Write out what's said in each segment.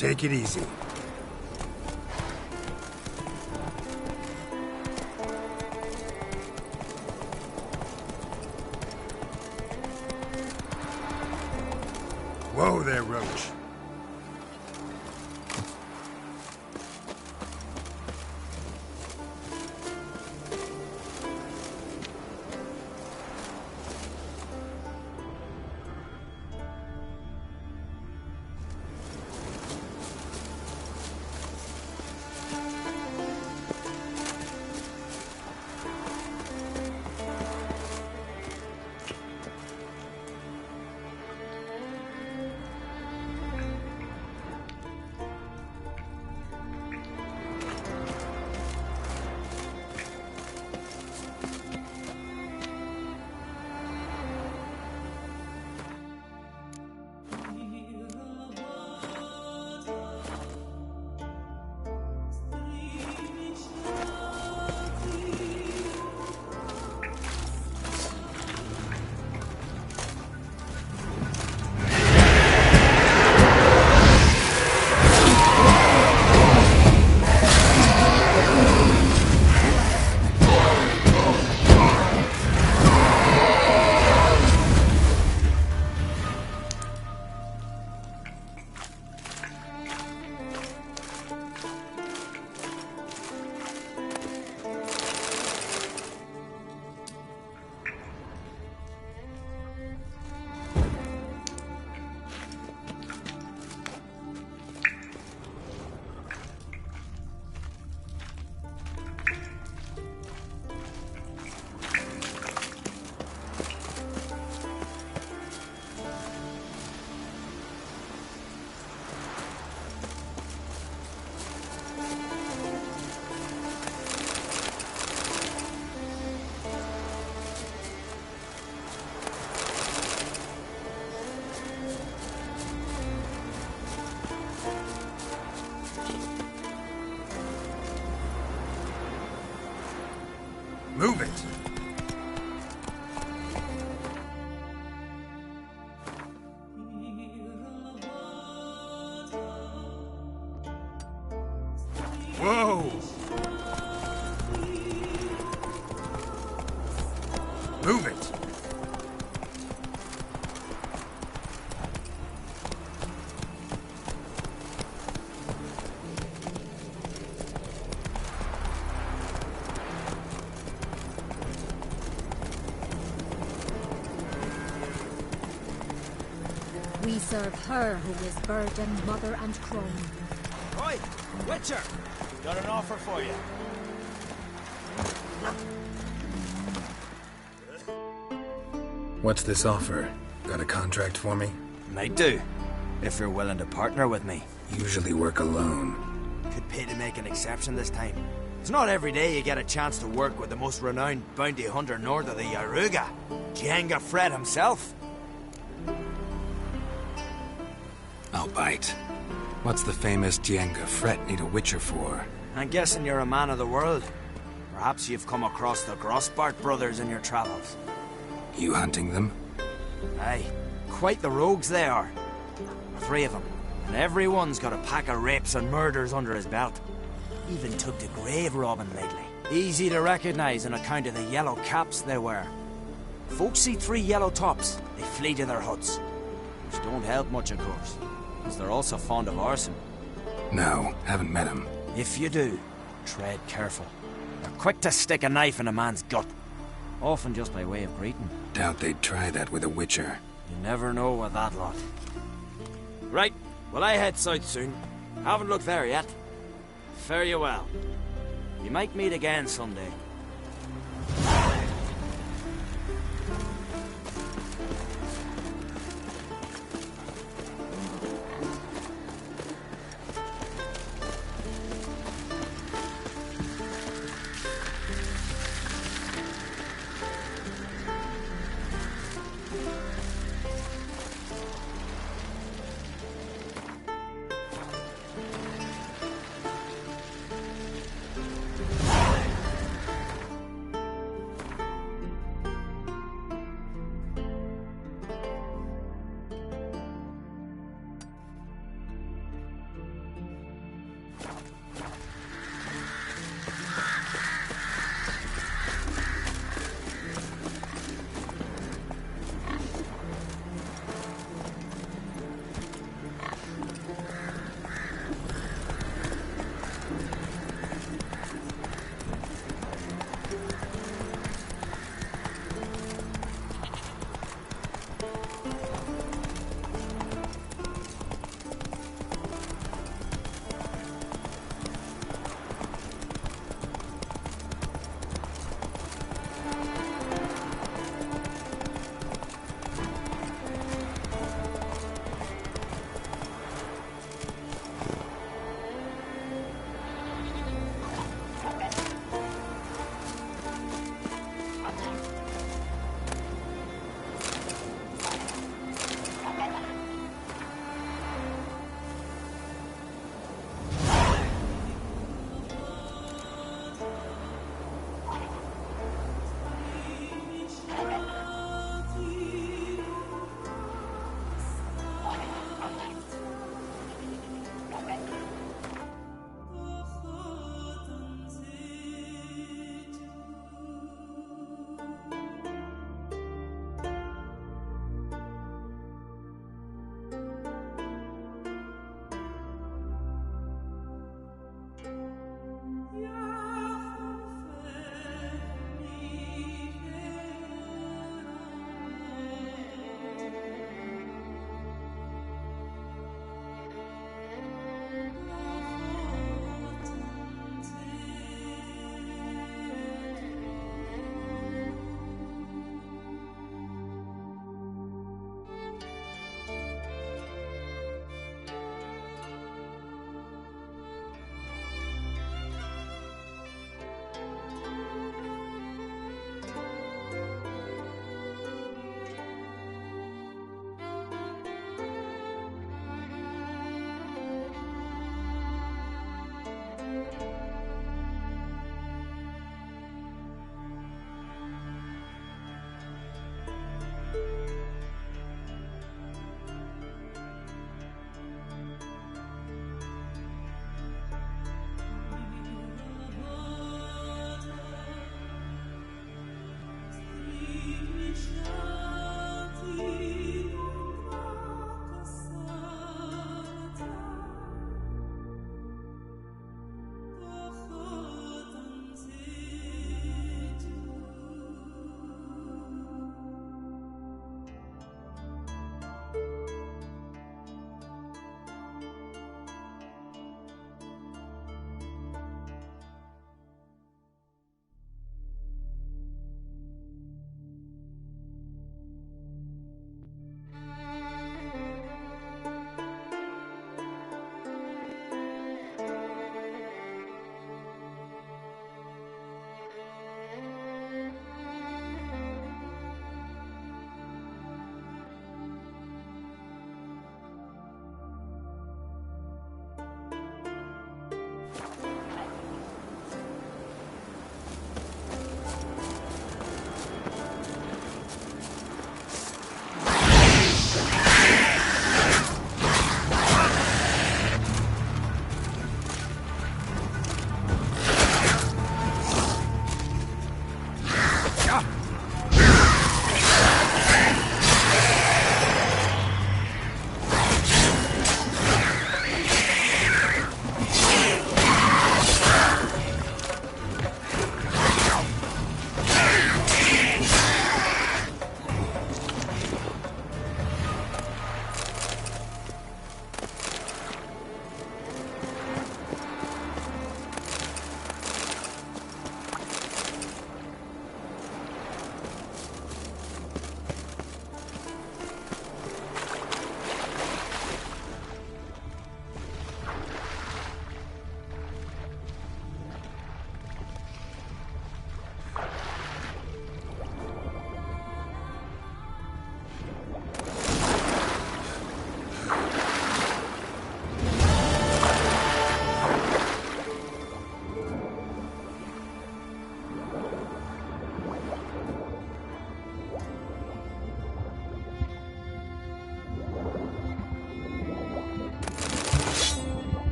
Take it easy. Whoa there, Roach. Move it! Whoa! Move it! We serve her who is burden, mother, and crone. Oi! Witcher! Got an offer for you. What's this offer? Got a contract for me? Might do, if you're willing to partner with me. Usually work alone. Could pay to make an exception this time. It's not every day you get a chance to work with the most renowned bounty hunter north of the Yaruga, Django Fred himself. I'll bite. What's the famous Django Fred need a Witcher for? I'm guessing you're a man of the world. Perhaps you've come across the Grossbart brothers in your travels. You hunting them? Aye, quite the rogues they are. 3 of them, and every one's got a pack of rapes and murders under his belt. Even took to grave robbing lately. Easy to recognize on account of the yellow caps they wear. Folks see 3 yellow tops, they flee to their huts. Which don't help much, of course, because they're also fond of arson. No, haven't met him. If you do, tread careful. They're quick to stick a knife in a man's gut. Often just by way of greeting. Doubt they'd try that with a Witcher. You never know with that lot. Right, well I head south soon. Haven't looked there yet. Fare you well. We might meet again someday.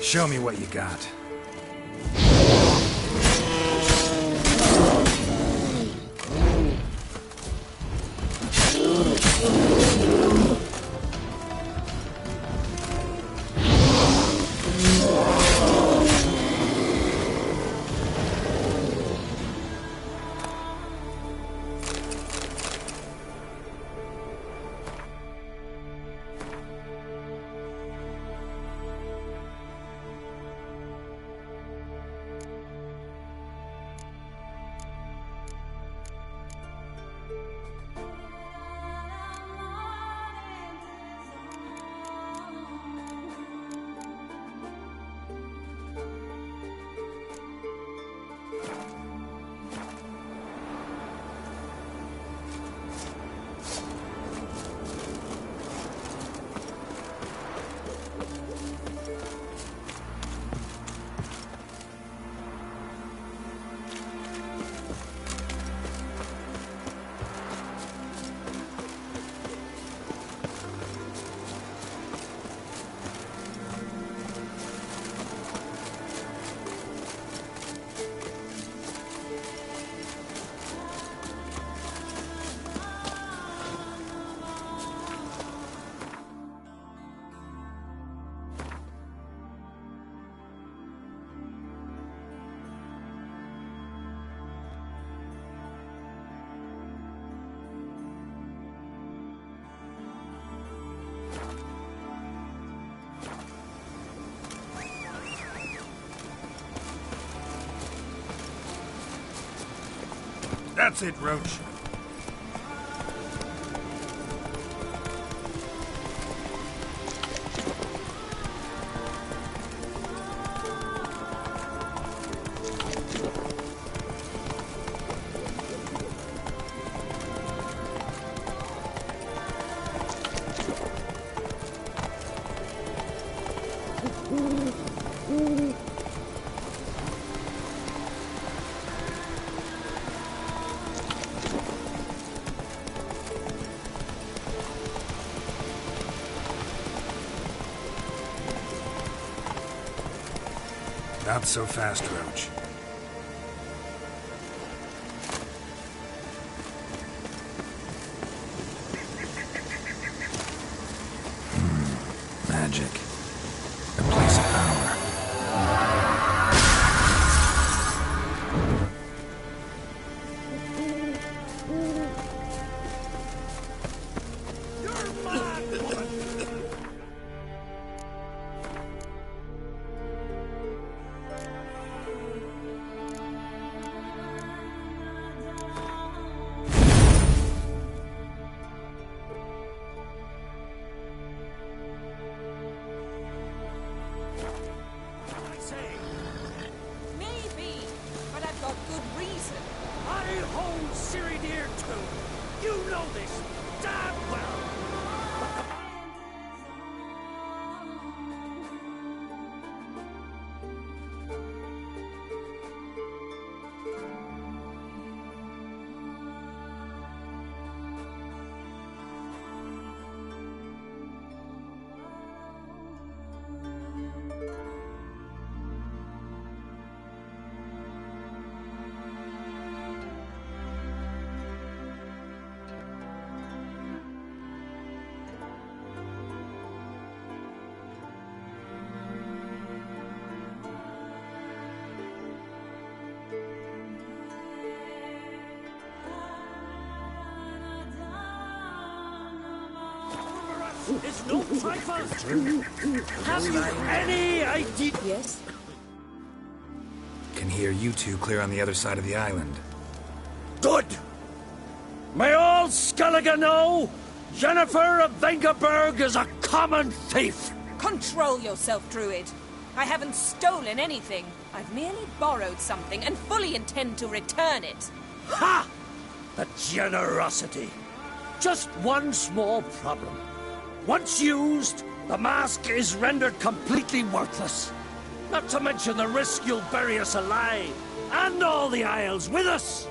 Show me what you got. That's it, Roach. Not so fast, Roach. Magic. A place of power. Maybe, but I've got good reason. I hold Ciridir too. You know this damn well. Is no trifle. Have you any idea? Yes? Can hear you two clear on the other side of the island. Good. May all Skellige know Jennifer of Vengerberg is a common thief. Control yourself, Druid. I haven't stolen anything. I've merely borrowed something and fully intend to return it. Ha! The generosity. Just one small problem. Once used, the mask is rendered completely worthless. Not to mention the risk you'll bury us alive, and all the Isles with us.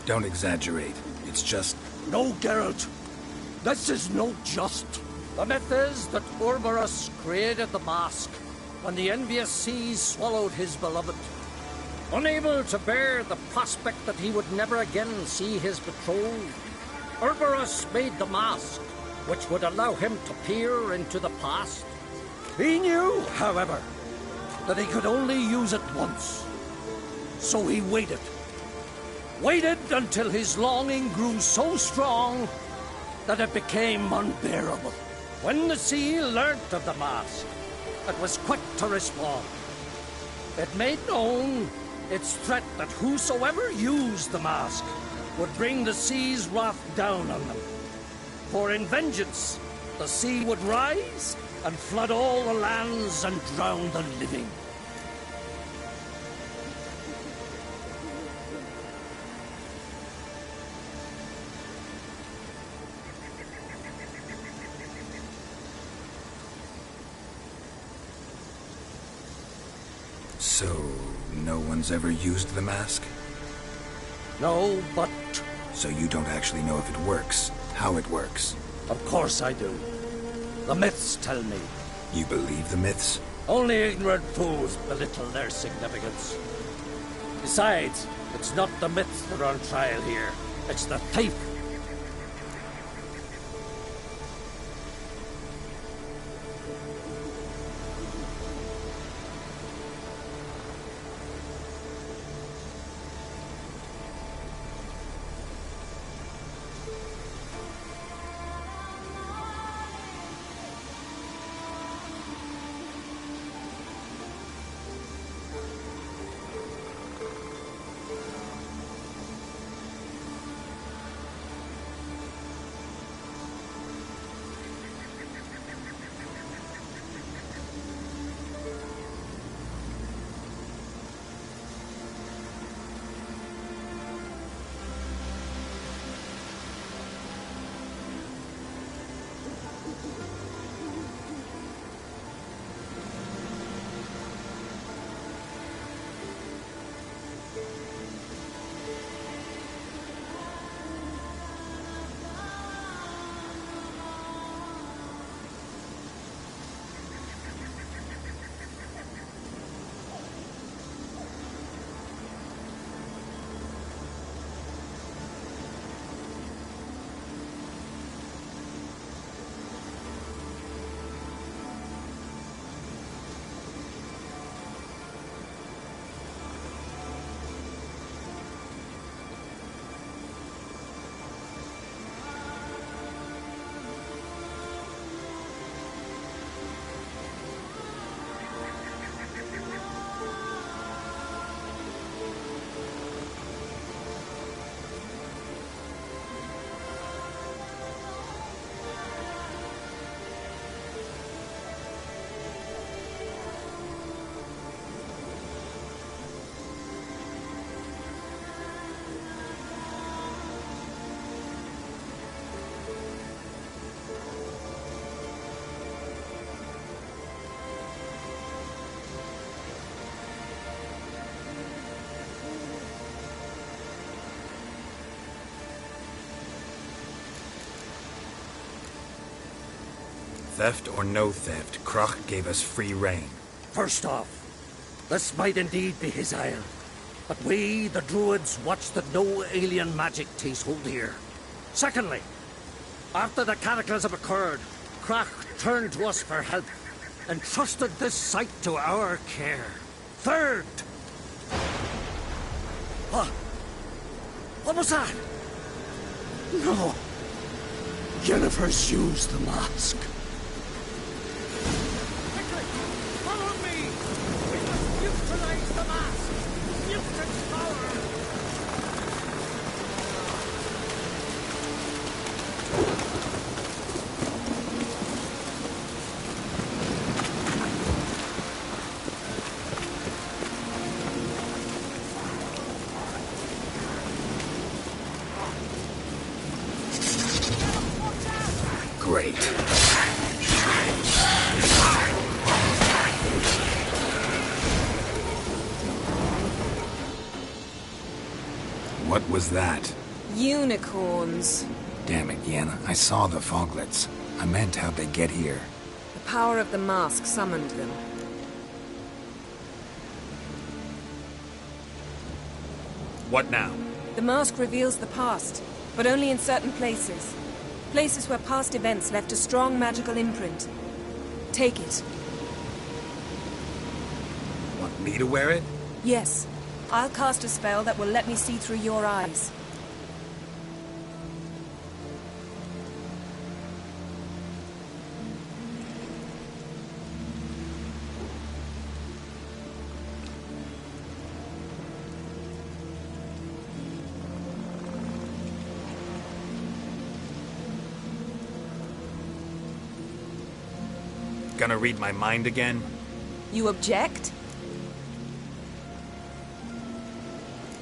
Don't exaggerate. It's just... No, Geralt. This is no just. The myth is that Urberus created the mask when the envious seas swallowed his beloved. Unable to bear the prospect that he would never again see his betrothed, Urberus made the mask, which would allow him to peer into the past. He knew, however, that he could only use it once. So he waited. Waited until his longing grew so strong that it became unbearable. When the sea learnt of the mask, it was quick to respond. It made known its threat that whosoever used the mask would bring the sea's wrath down on them. For in vengeance, the sea would rise and flood all the lands and drown the living. So, no one's ever used the mask? No, but So you don't actually know if it works, how it works? of course I do. The myths tell me. You believe the myths? Only ignorant fools belittle their significance. Besides, it's not the myths that are on trial here. It's the thief. Theft or no theft, Crach gave us free rein. First off, this might indeed be his isle. But we, the Druids, watch that no alien magic takes hold here. Secondly, after the cataclysm occurred, Crach turned to us for help and trusted this site to our care. Third... What was that? No. Yennefer's used the mask. Quickly! Follow me! We must neutralize the mask! Use its power! Great. What was that? Unicorns. Damn it, Yen. I saw the foglets. I meant how'd they get here? The power of the mask summoned them. What now? The mask reveals the past, but only in certain places. Places where past events left a strong magical imprint. Take it. Want me to wear it? Yes. I'll cast a spell that will let me see through your eyes. Gonna read my mind again? You object?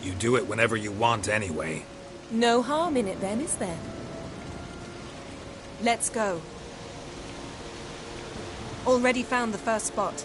You do it whenever you want anyway. No harm in it then, is there? Let's go. Already found the first spot.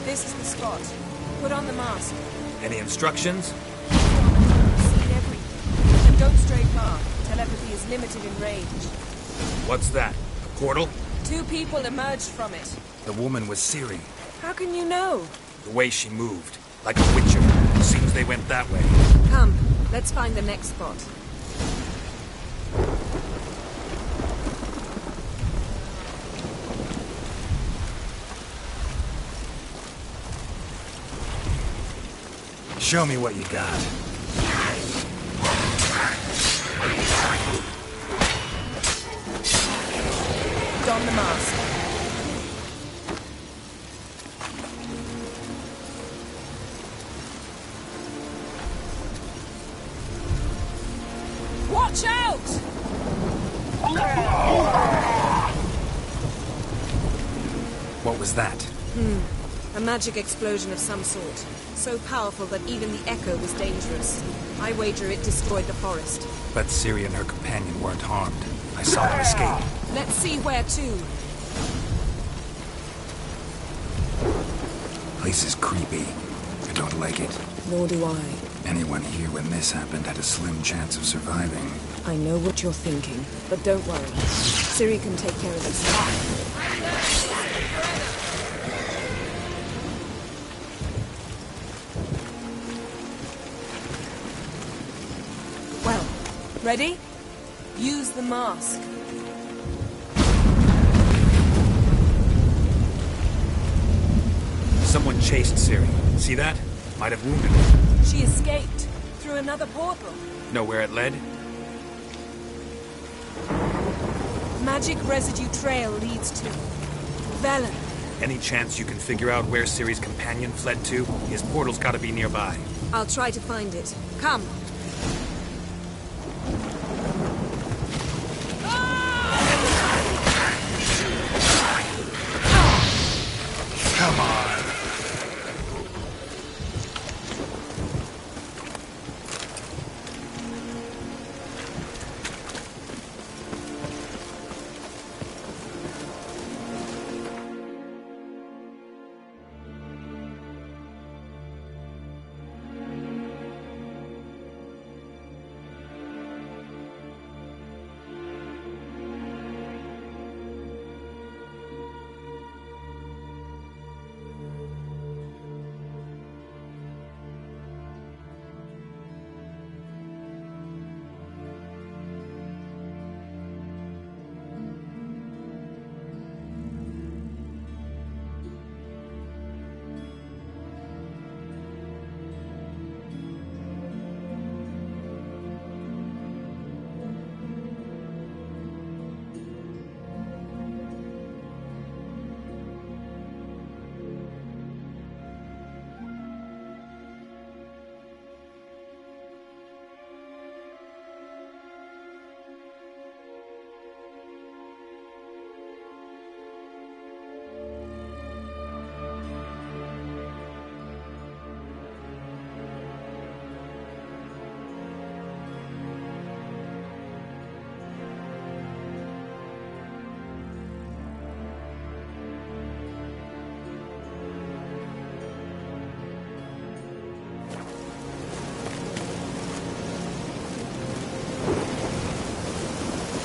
This is the spot. Put on the mask. Any instructions? See everything. And don't stray far. Telepathy is limited in range. What's that? A portal? 2 people emerged from it. The woman was Ciri. How can you know? The way she moved. Like a witcher. Seems they went that way. Come, let's find the next spot. Show me what you got. Don the mask. Watch out! What was that? A magic explosion of some sort. So powerful that even the echo was dangerous. I wager it destroyed the forest. But Ciri and her companion weren't harmed. I saw them escape. Let's see where to. Place is creepy. I don't like it. Nor do I. Anyone here when this happened had a slim chance of surviving. I know what you're thinking, but don't worry. Ciri can take care of this. Well, ready? Use the mask. Someone chased Ciri. See that? Might have wounded her. She escaped through another portal. Know where it led? Magic residue trail leads to Velen. Any chance you can figure out where Ciri's companion fled to? His portal's gotta be nearby. I'll try to find it. Come. Come on.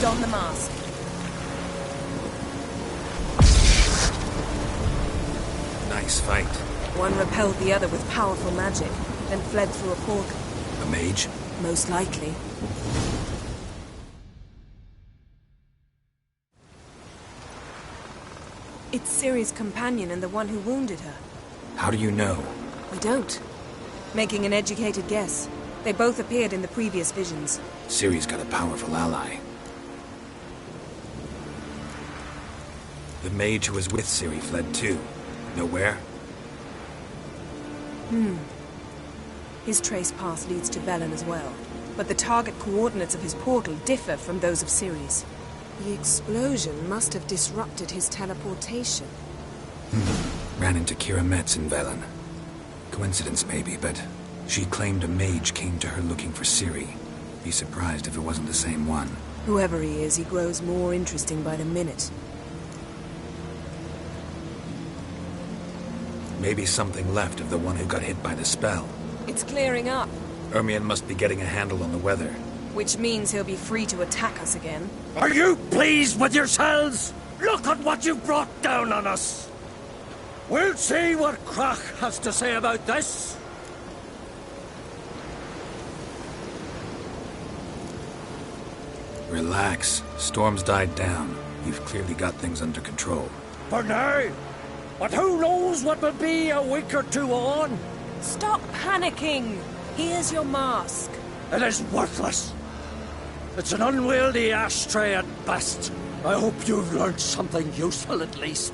don the mask. Nice fight. One repelled the other with powerful magic, then fled through a portal. A mage? Most likely. It's Ciri's companion and the one who wounded her. How do you know? We don't. Making an educated guess. They both appeared in the previous visions. Ciri's got a powerful ally. The mage who was with Ciri fled too. Nowhere? His trace path leads to Velen as well. But the target coordinates of his portal differ from those of Ciri's. The explosion must have disrupted his teleportation. Ran into Kira Metz in Velen. Coincidence maybe, but she claimed a mage came to her looking for Ciri. Be surprised if it wasn't the same one. Whoever he is, he grows more interesting by the minute. Maybe something left of the one who got hit by the spell. It's clearing up, Ermion must be getting a handle on the weather. which means he'll be free to attack us again. Are you pleased with yourselves? Look at what you brought down on us. We'll see what Crach has to say about this. Relax. Storm's died down. You've clearly got things under control. For now. But who knows what will be a week or two on? Stop panicking! Here's your mask. It is worthless. It's an unwieldy ashtray at best. I hope you've learned something useful at least.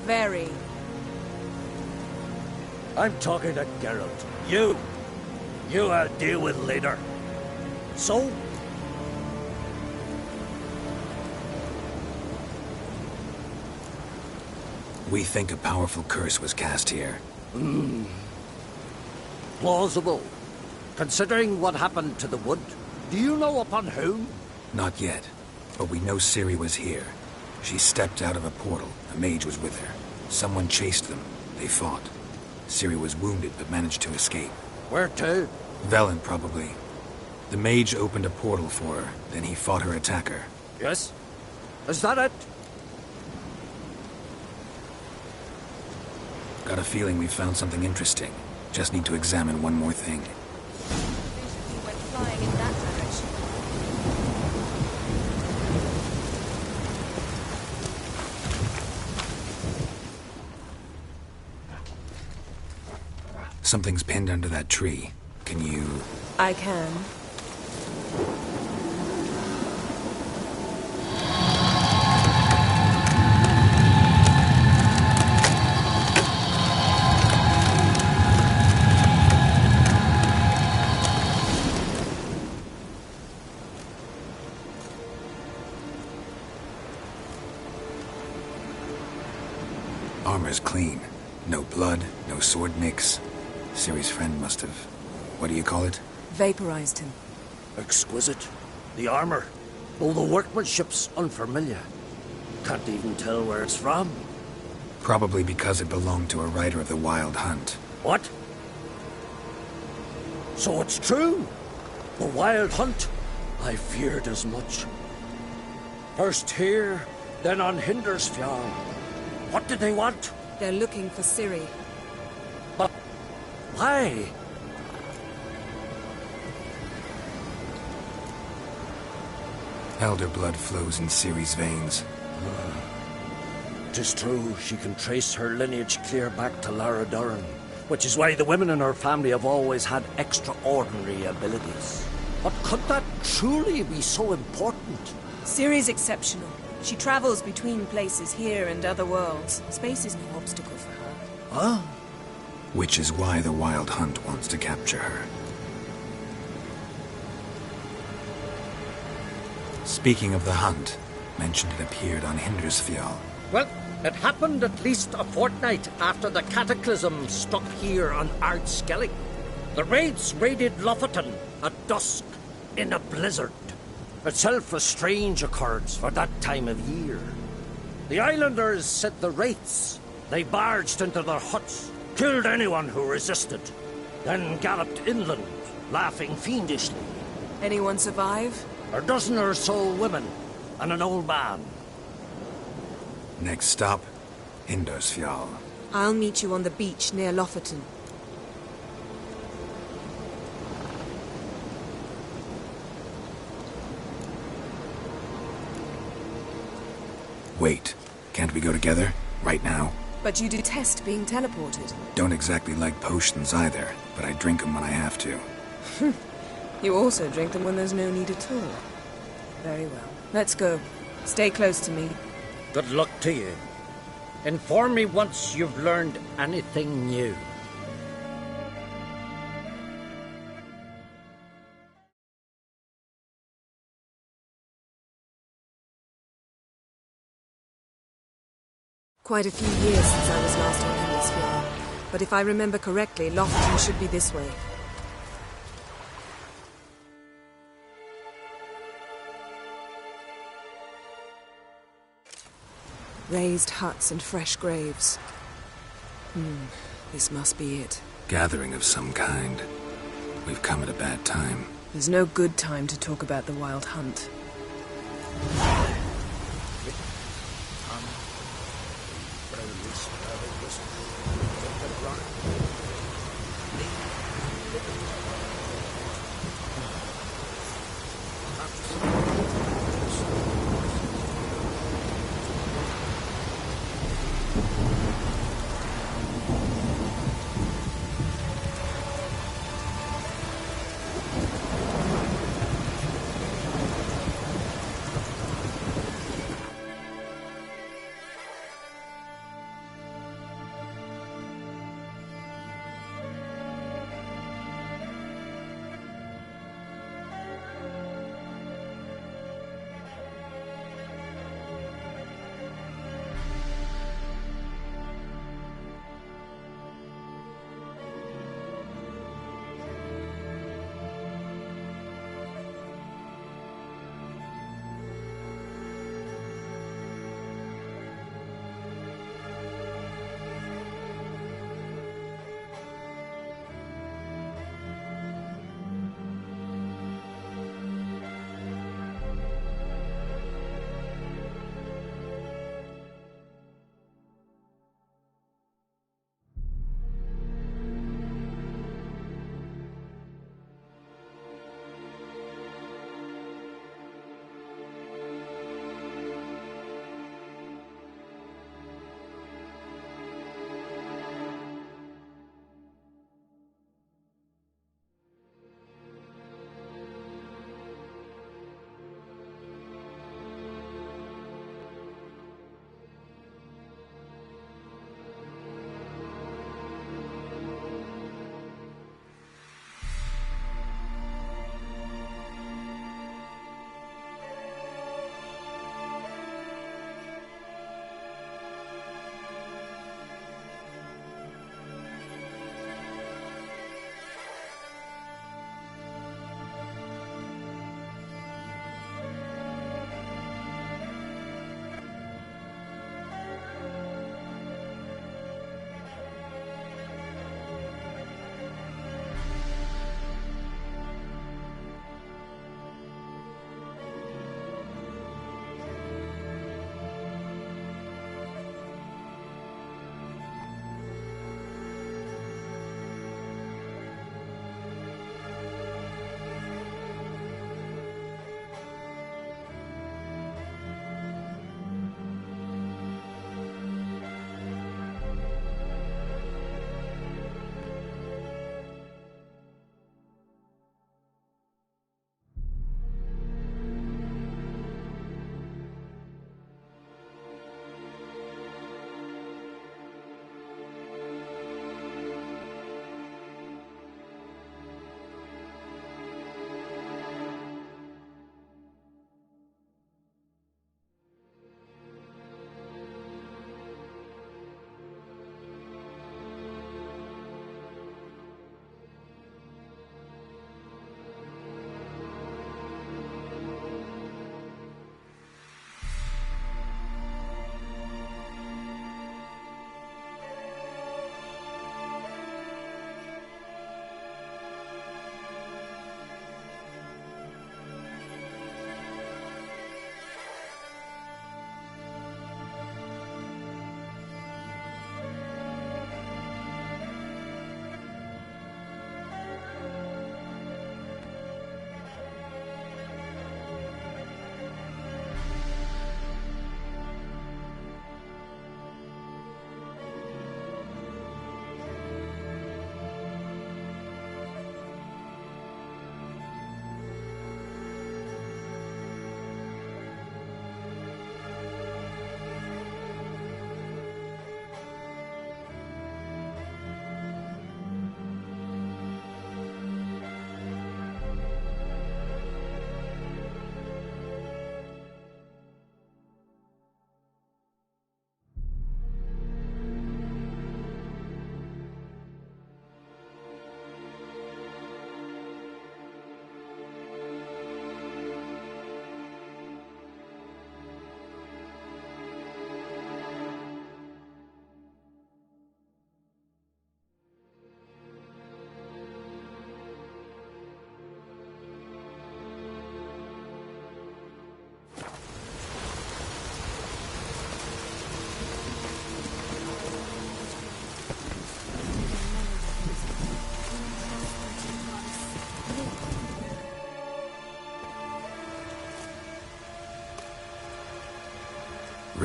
Very. I'm talking to Geralt. You I'll deal with later. So? We think a powerful curse was cast here. Plausible. Considering what happened to the wood, do you know upon whom? Not yet, but we know Ciri was here. She stepped out of a portal. A mage was with her. Someone chased them. They fought. Ciri was wounded, but managed to escape. Where to? Velen, probably. The mage opened a portal for her, then he fought her attacker. Yes? Is that it? Got a feeling we found something interesting. Just need to examine one more thing. He went flying in that direction. Something's pinned under that tree. Can you... I can. Armor's clean. No blood, no sword nicks. Ciri's friend must have... What do you call it? Vaporized him. Exquisite. The armor, though the workmanship's unfamiliar. Can't even tell where it's from. Probably because it belonged to a rider of the Wild Hunt. What? So it's true? The Wild Hunt? I feared as much. First here, then on Hindersfjall. What did they want? They're looking for Ciri. But why? Elder blood flows in Ciri's veins. 'Tis true, she can trace her lineage clear back to Lara Duran, which is why the women in her family have always had extraordinary abilities. But could that truly be so important? Ciri's exceptional. She travels between places here and other worlds. Space is no obstacle for her. Huh? Which is why the Wild Hunt wants to capture her. Speaking of the hunt, mentioned it appeared on Hindersfjall. Well, it happened at least a fortnight after the cataclysm struck here on Ardskellig. The raids raided Lofoten at dusk in a blizzard. Itself a strange occurrence for that time of year. The islanders said the wraiths. They barged into their huts, killed anyone who resisted, then galloped inland, laughing fiendishly. Anyone survive? A dozen or so women, and an old man. Next stop, Hindarsfjall. I'll meet you on the beach near Lofoten. Wait, can't we go together? Right now? But you detest being teleported. Don't exactly like potions either, but I drink them when I have to. You also drink them when there's no need at all. Very well. Let's go. Stay close to me. Good luck to you. Inform me once you've learned anything new. Quite a few years since I was last on Hemisphere. But if I remember correctly, Lofoten should be this way. Raised huts and fresh graves. This must be it. Gathering of some kind. We've come at a bad time. There's no good time to talk about the Wild Hunt.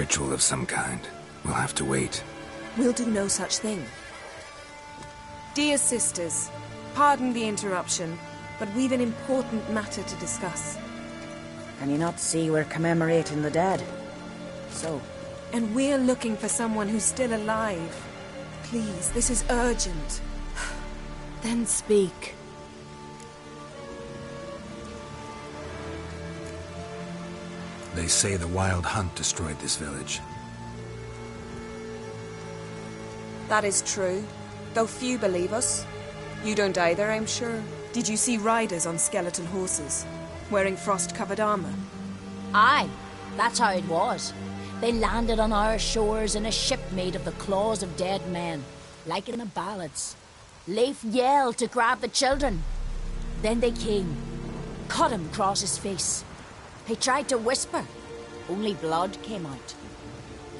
ritual of some kind. We'll have to wait. We'll do no such thing. Dear sisters, pardon the interruption, but we've an important matter to discuss. Can you not see we're commemorating the dead? So, And we're looking for someone who's still alive. Please, this is urgent. Then speak. They say the Wild Hunt destroyed this village. That is true, though few believe us. You don't either, I'm sure. Did you see riders on skeleton horses, wearing frost-covered armor? Aye, that's how it was. They landed on our shores in a ship made of the claws of dead men, like in the ballads. Leif yelled to grab the children. Then they came, cut him across his face. He tried to whisper, only blood came out.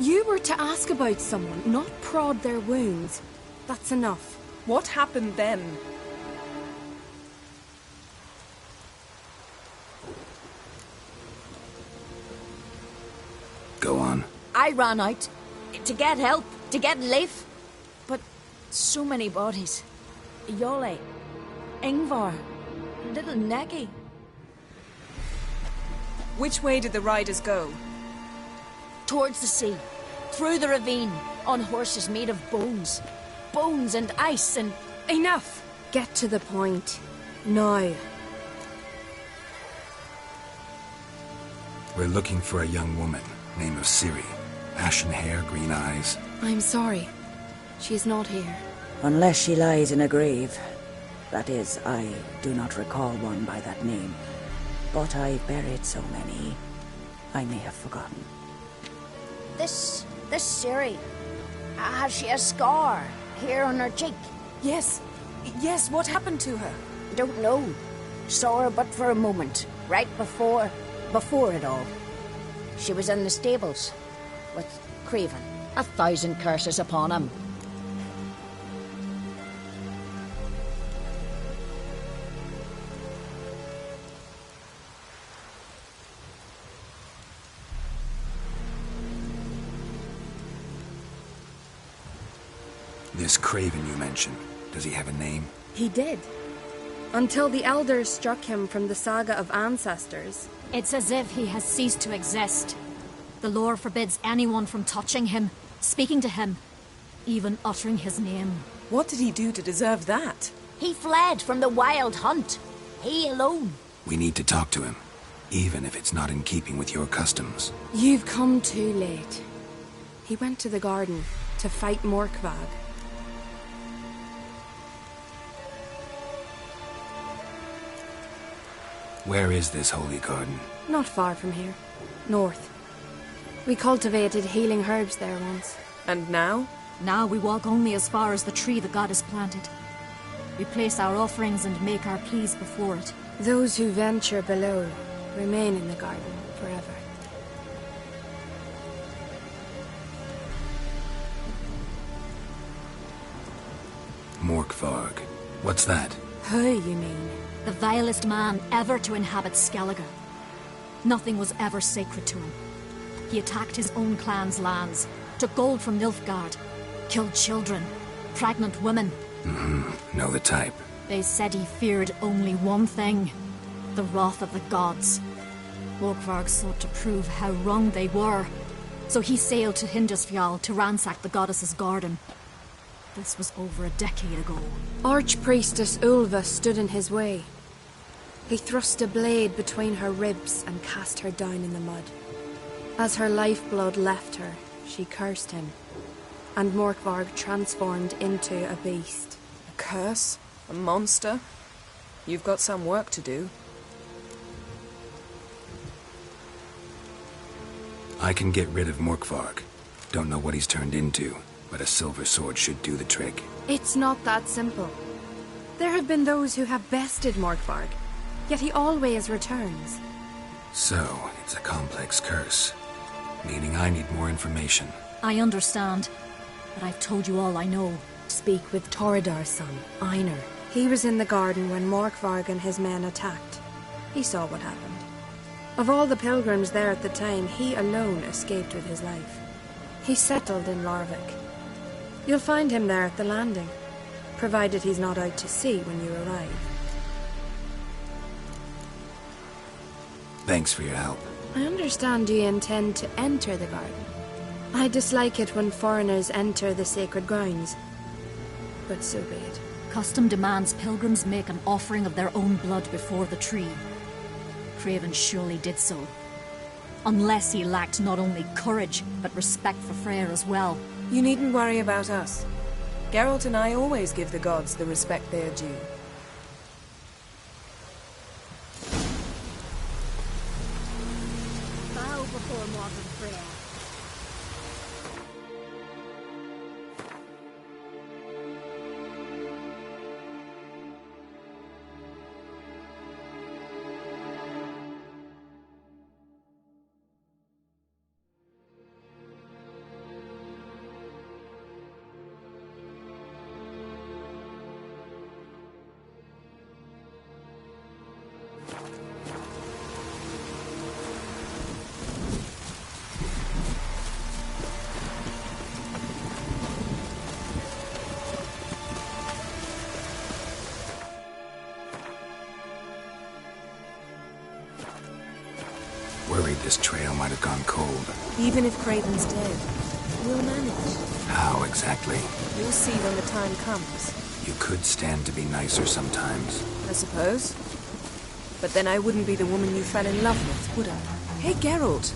You were to ask about someone, not prod their wounds. That's enough. What happened then? Go on. I ran out to get help, to get Leif. But so many bodies. Yole, Ingvar, little Neki. Which way did the riders go? Towards the sea, through the ravine, on horses made of bones. Bones and ice and... Enough! Get to the point. Now. We're looking for a young woman, name of Ciri. Ashen hair, green eyes. I'm sorry. She's not here. unless she lies in a grave. That is, I do not recall one by that name. But I've buried so many, I may have forgotten. This Ciri, has she a scar here on her cheek? Yes, what happened to her? Don't know. Saw her but for a moment, right before it all. She was in the stables with Craven. 1,000 curses upon him. This Craven you mentioned, does he have a name? He did. Until the elders struck him from the saga of ancestors. It's as if he has ceased to exist. The lore forbids anyone from touching him, speaking to him, even uttering his name. What did he do to deserve that? He fled from the Wild Hunt. He alone. We need to talk to him, even if it's not in keeping with your customs. You've come too late. He went to the garden to fight Morkvag. Where is this holy garden? Not far from here. North. We cultivated healing herbs there once. And now? Now we walk only as far as the tree the goddess planted. We place our offerings and make our pleas before it. Those who venture below remain in the garden forever. Morkvarg. What's that? Who, you mean? The vilest man ever to inhabit Skellige. Nothing was ever sacred to him. He attacked his own clan's lands, took gold from Nilfgaard, killed children, pregnant women. Know the type. They said he feared only one thing, the wrath of the gods. Morkvarg sought to prove how wrong they were, so he sailed to Hindisfjall to ransack the goddess's garden. This was over a decade ago. Archpriestess Ulva stood in his way. He thrust a blade between her ribs and cast her down in the mud. As her lifeblood left her, she cursed him, and Morkvarg transformed into a beast. A curse? A monster? You've got some work to do. I can get rid of Morkvarg. Don't know what he's turned into, but a silver sword should do the trick. It's not that simple. There have been those who have bested Morkvarg, yet he always returns. So, it's a complex curse, meaning I need more information. I understand, but I've told you all I know. Speak with Toredar's son, Einar. He was in the garden when Morkvarg and his men attacked. He saw what happened. Of all the pilgrims there at the time, he alone escaped with his life. He settled in Larvik. You'll find him there at the landing, provided he's not out to sea when you arrive. Thanks for your help. I understand you intend to enter the garden. I dislike it when foreigners enter the sacred grounds, but so be it. Custom demands pilgrims make an offering of their own blood before the tree. Craven surely did so. Unless he lacked not only courage, but respect for Freyr as well. You needn't worry about us. Geralt and I always give the gods the respect they are due. Bow before Morgan Freyr. Worried this trail might have gone cold. Even if Craven's dead, we'll manage. How exactly? You'll see when the time comes. You could stand to be nicer sometimes. I suppose. But then I wouldn't be the woman you fell in love with, would I? Hey, Geralt.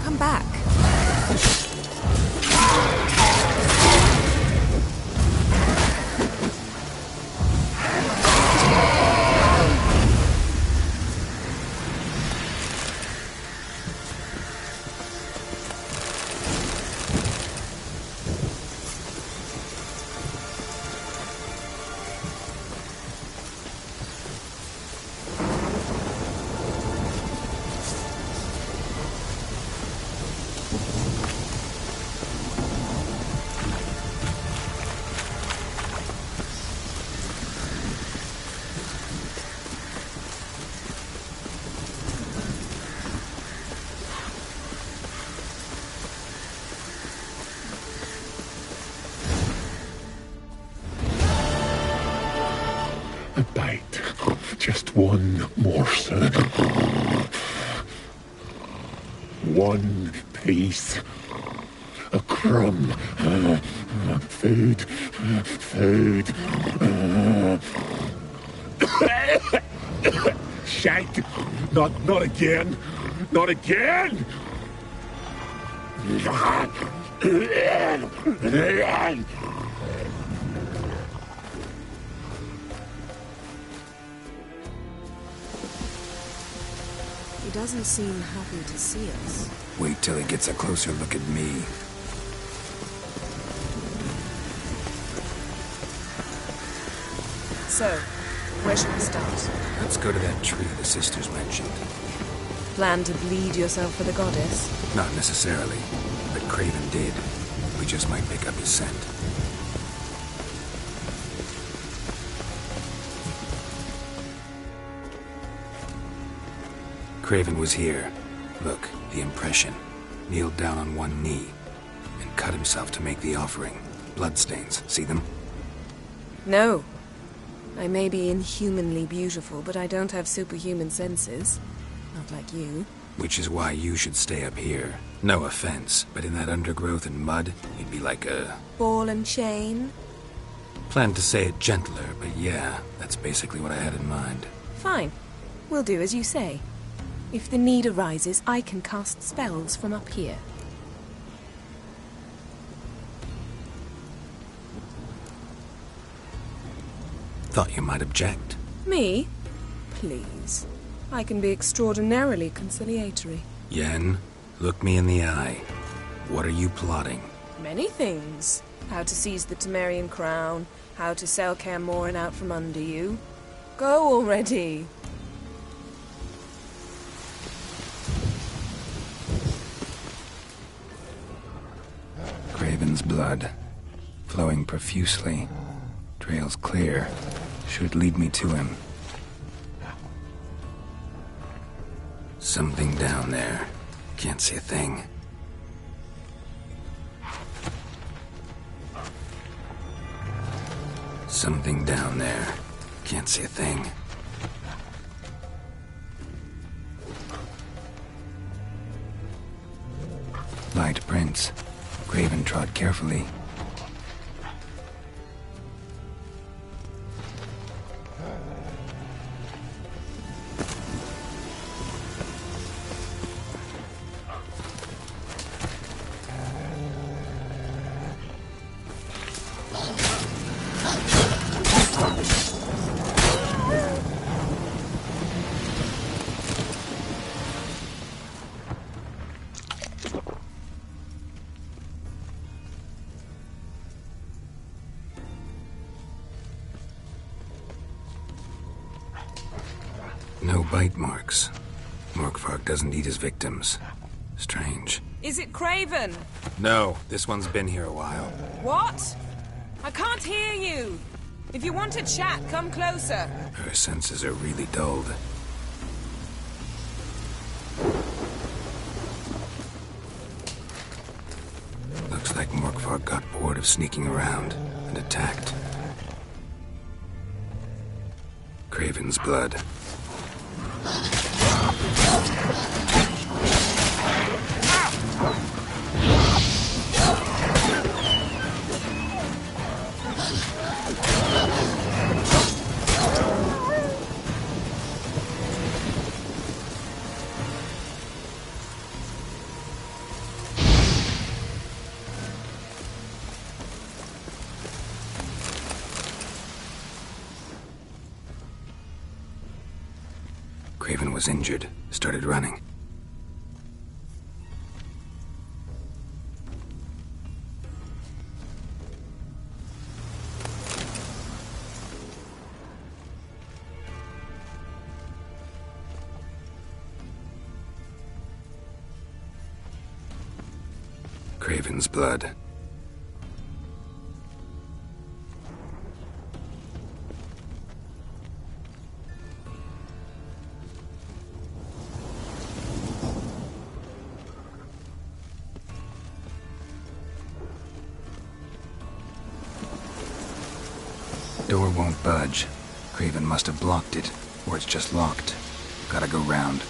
Come back. A bite. Just one morsel. One piece. A crumb. Food. Food. Shite. Not again. Not again. He doesn't seem happy to see us. Wait till he gets a closer look at me. So, where should we start? Let's go to that tree the sisters mentioned. Plan to bleed yourself for the goddess? Not necessarily, but Craven did. We just might pick up his scent. Craven was here. Look, the impression. Kneeled down on one knee and cut himself to make the offering. Bloodstains, see them? No. I may be inhumanly beautiful, but I don't have superhuman senses. Not like you. Which is why you should stay up here. No offense, but in that undergrowth and mud, you'd be like a... Ball and chain? Planned to say it gentler, but yeah, that's basically what I had in mind. Fine. We'll do as you say. If the need arises, I can cast spells from up here. Thought you might object. Me? Please. I can be extraordinarily conciliatory. Yen, look me in the eye. What are you plotting? Many things. How to seize the Temerian crown, how to sell Kaer Morhen out from under you. Go already! Craven's blood, flowing profusely. Trail's clear. Should lead me to him. Something down there. Can't see a thing. Something down there. Can't see a thing. Light prints. Craven trod carefully. No bite marks. Morkvarg doesn't eat his victims. Strange. Is it Craven? No, this one's been here a while. What? I can't hear you. If you want to chat, come closer. Her senses are really dulled. Looks like Morkvarg got bored of sneaking around and attacked. Craven's blood. Craven was injured, started running. Craven's blood. Door won't budge. Craven must have blocked it, or it's just locked. Gotta go round.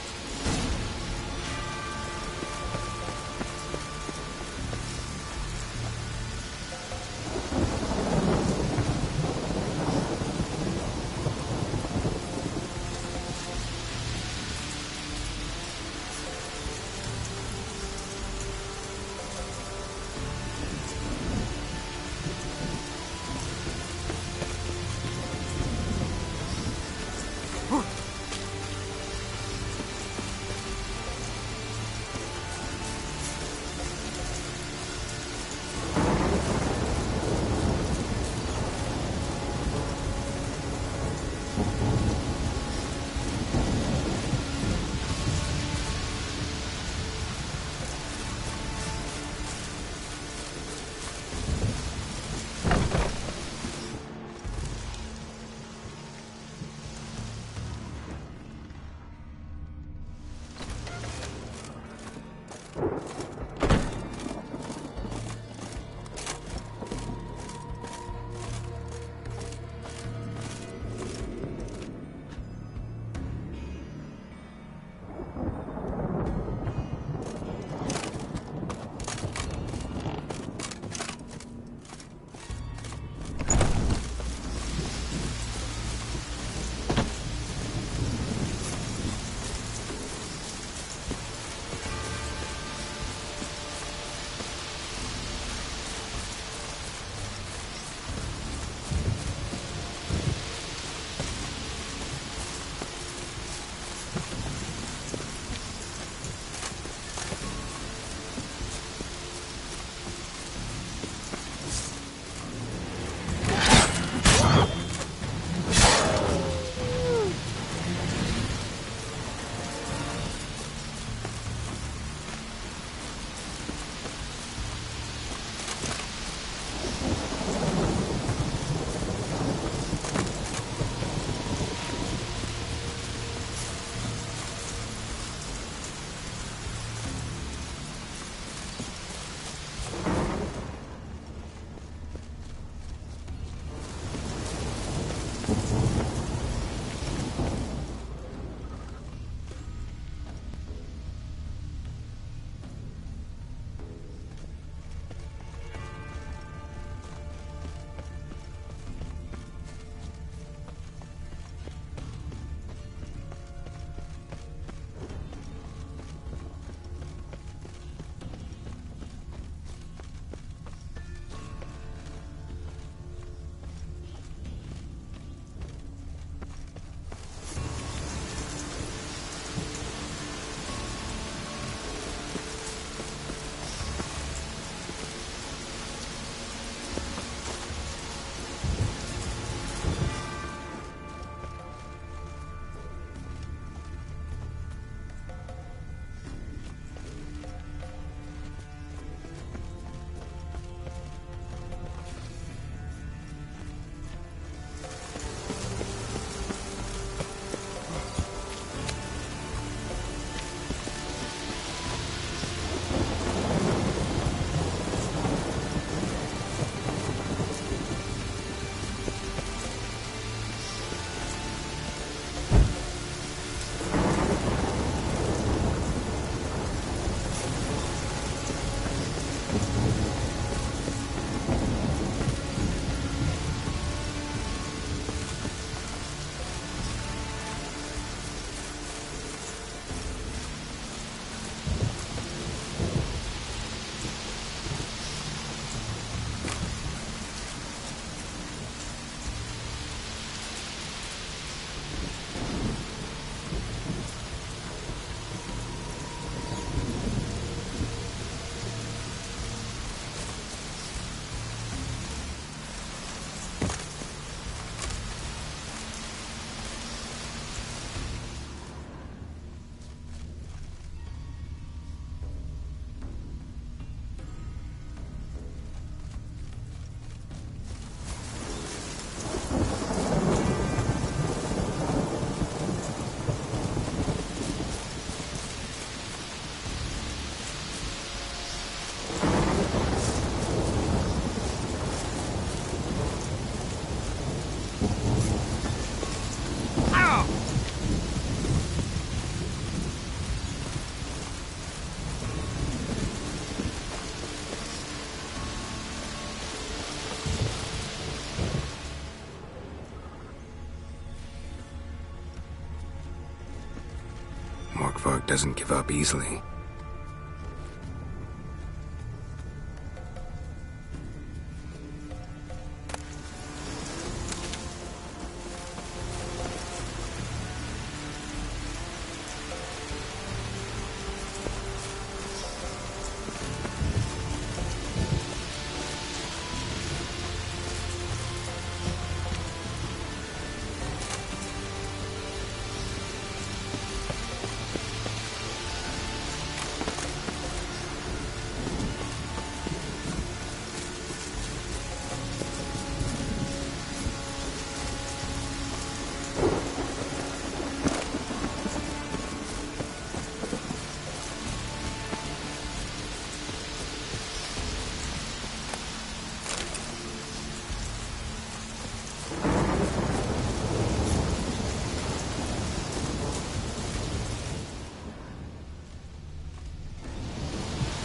Orkvark doesn't give up easily.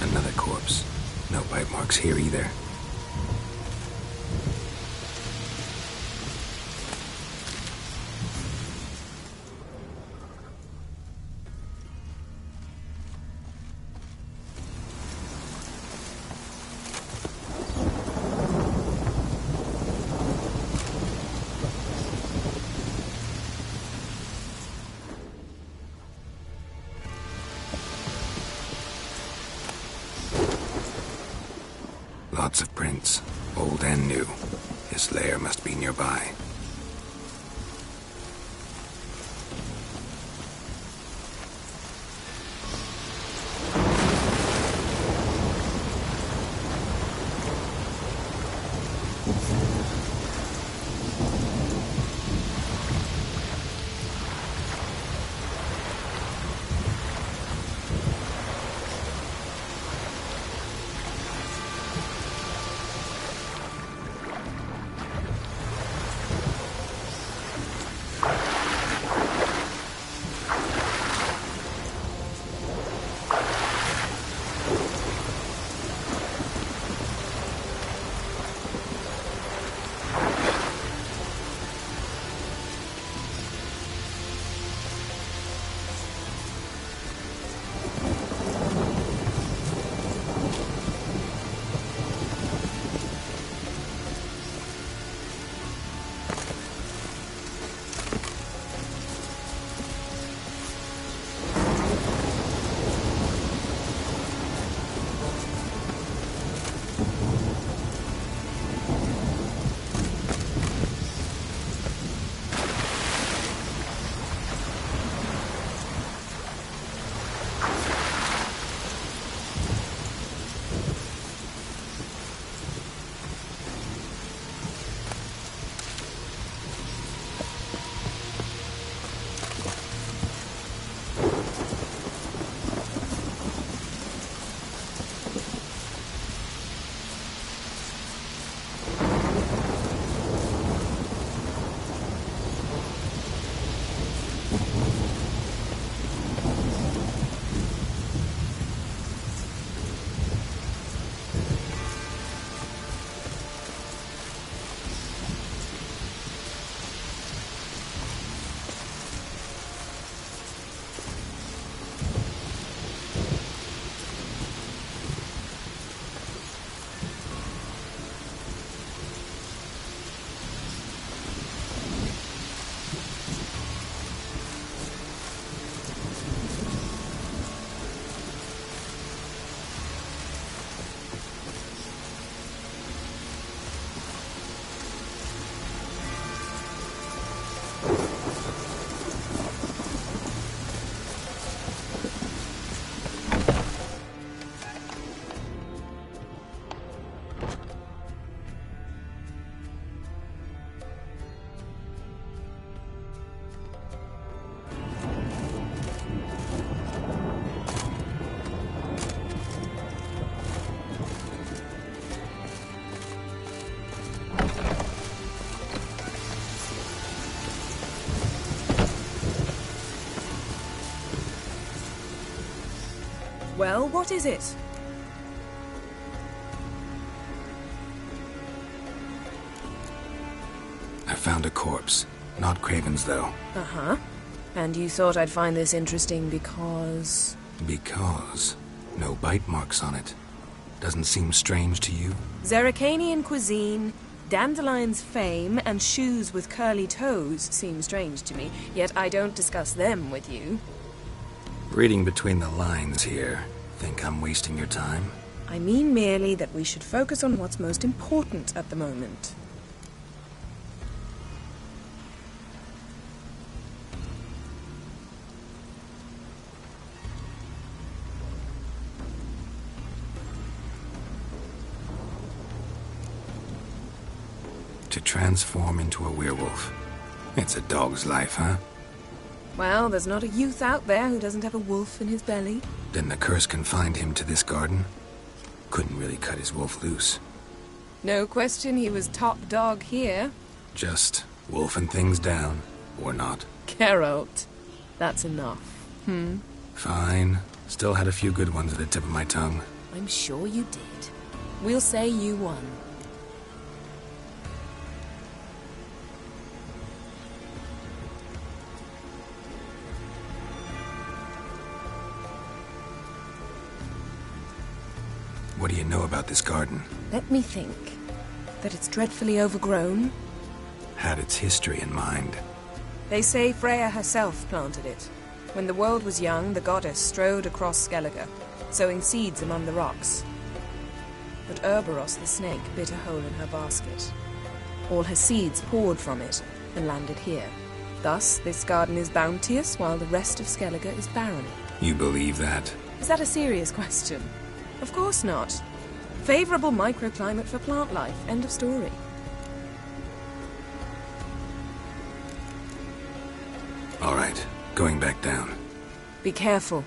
Another corpse. No bite marks here either. Lots of prints, old and new. His lair must be nearby. Well, what is it? I found a corpse. Not Craven's, though. Uh-huh. And you thought I'd find this interesting because... Because no bite marks on it. Doesn't seem strange to you? Zerrikanian cuisine, Dandelion's fame, and shoes with curly toes seem strange to me, yet I don't discuss them with you. Reading between the lines here. Think I'm wasting your time? I mean merely that we should focus on what's most important at the moment. To transform into a werewolf. It's a dog's life, huh? Well, there's not a youth out there who doesn't have a wolf in his belly. Then the curse confined him to this garden? Couldn't really cut his wolf loose. No question he was top dog here. Just wolfing things down, or not. Geralt, that's enough. Fine. Still had a few good ones at the tip of my tongue. I'm sure you did. We'll say you won. What do you know about this garden? Let me think. That it's dreadfully overgrown. Had its history in mind. They say Freya herself planted it. When the world was young, the goddess strode across Skellige, sowing seeds among the rocks. But Urboros the snake bit a hole in her basket. All her seeds poured from it and landed here. Thus, this garden is bounteous while the rest of Skellige is barren. You believe that? Is that a serious question? Of course not. Favorable microclimate for plant life. End of story. All right, going back down. Be careful.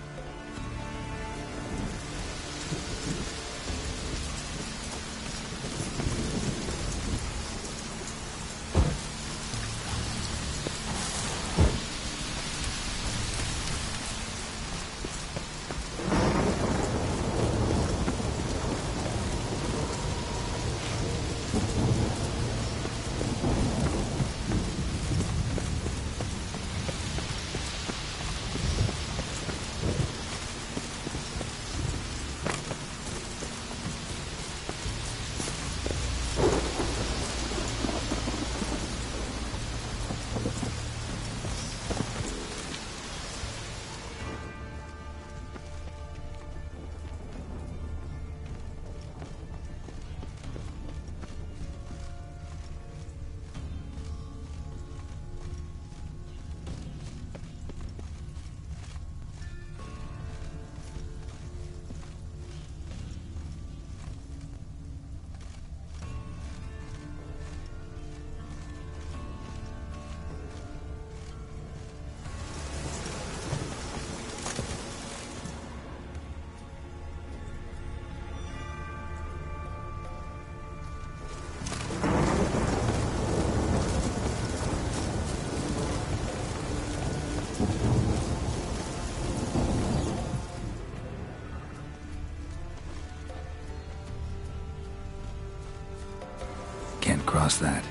Cross that.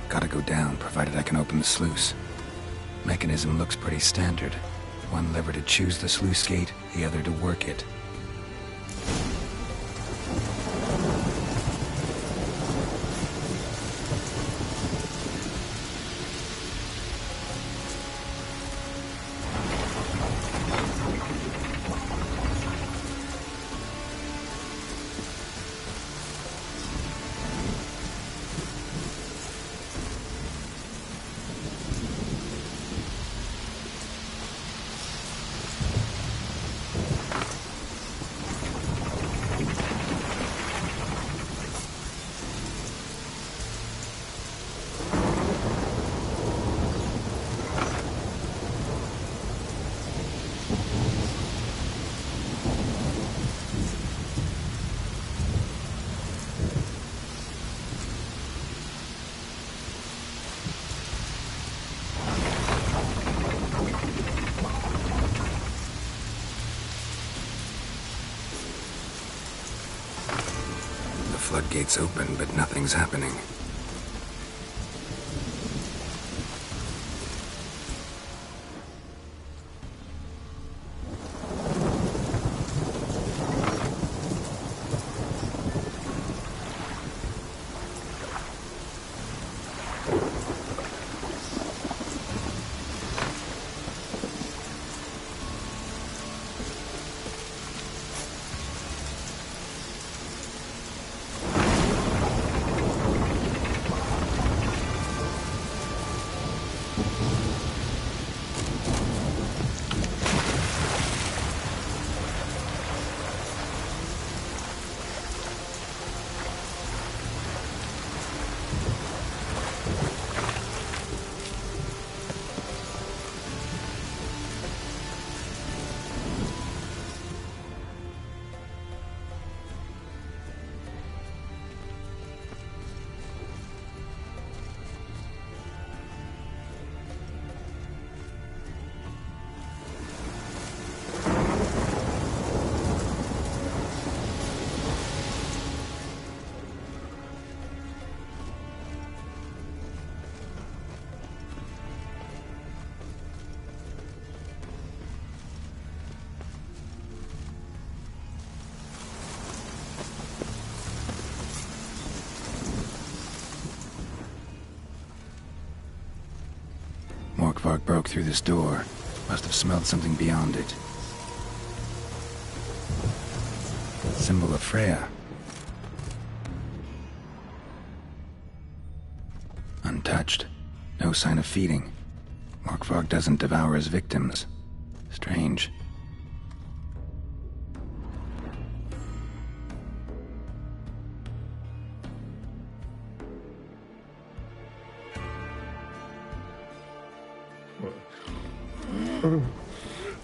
Gotta go down, provided I can open the sluice. Mechanism looks pretty standard. One lever to choose the sluice gate, the other to work it. Floodgates open, but nothing's happening. Morkvarg broke through this door. Must have smelled something beyond it. Symbol of Freya. Untouched. No sign of feeding. Morkvarg doesn't devour his victims. Strange.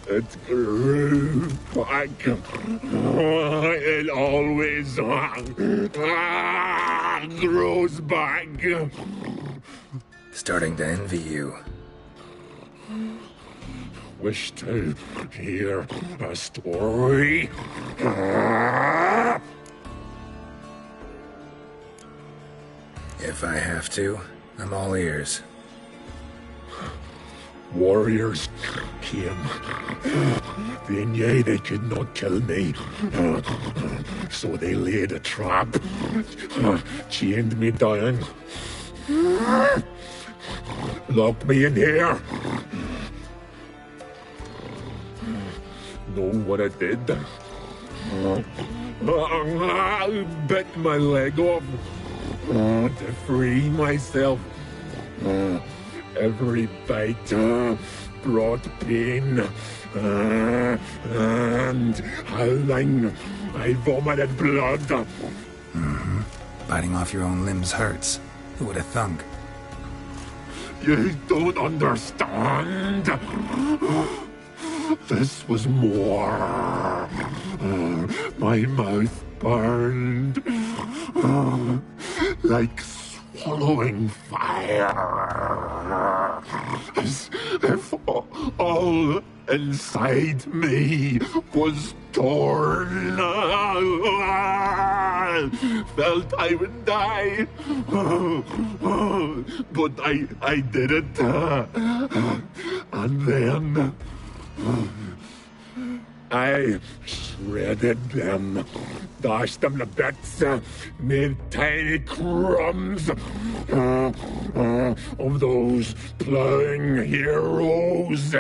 It grew back. It always grows back. Starting to envy you. Wish to hear a story? If I have to, I'm all ears. Warriors came. They knew they could not kill me. So they laid a trap. Chained me down. Locked me in here. Know what I did? I bit my leg off to free myself. Every bite brought pain, and howling, I vomited blood. Mm-hmm. Biting off your own limbs hurts. Who would have thunk? You don't understand. This was more. My mouth burned like swallowing fire, as if all inside me was torn. Felt I would die, but I did it, and then I shredded them, dashed them to bits, made tiny crumbs of those plowing heroes.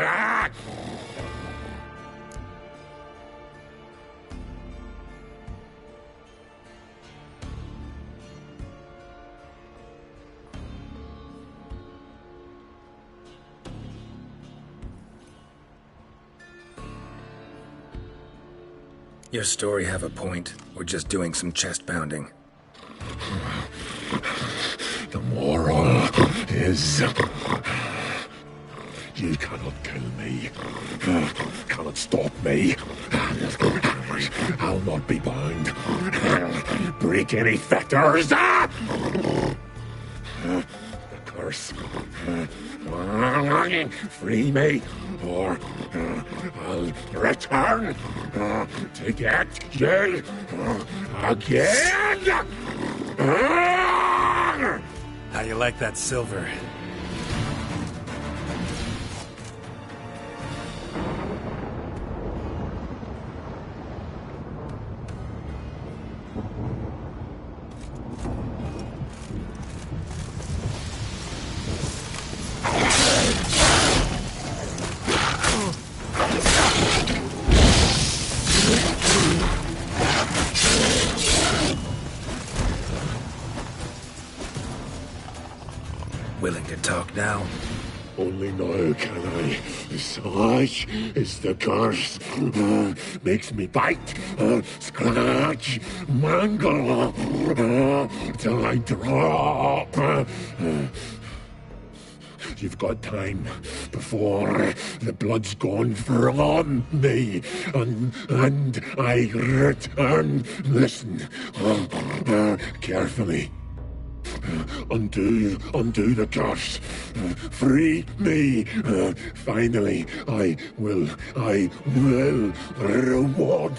Your story have a point. We're just doing some chest pounding. The moral is... you cannot kill me. Cannot stop me. I'll not be bound. Break any fetters. The curse. Free me, or I'll return to get you again. How you like that silver? Willing to talk now? Only now can I. Such is the curse. Makes me bite, scratch, mangle, till I drop. You've got time before the blood's gone from me, and I return. Listen, carefully. Undo the curse. Free me. Finally, I will reward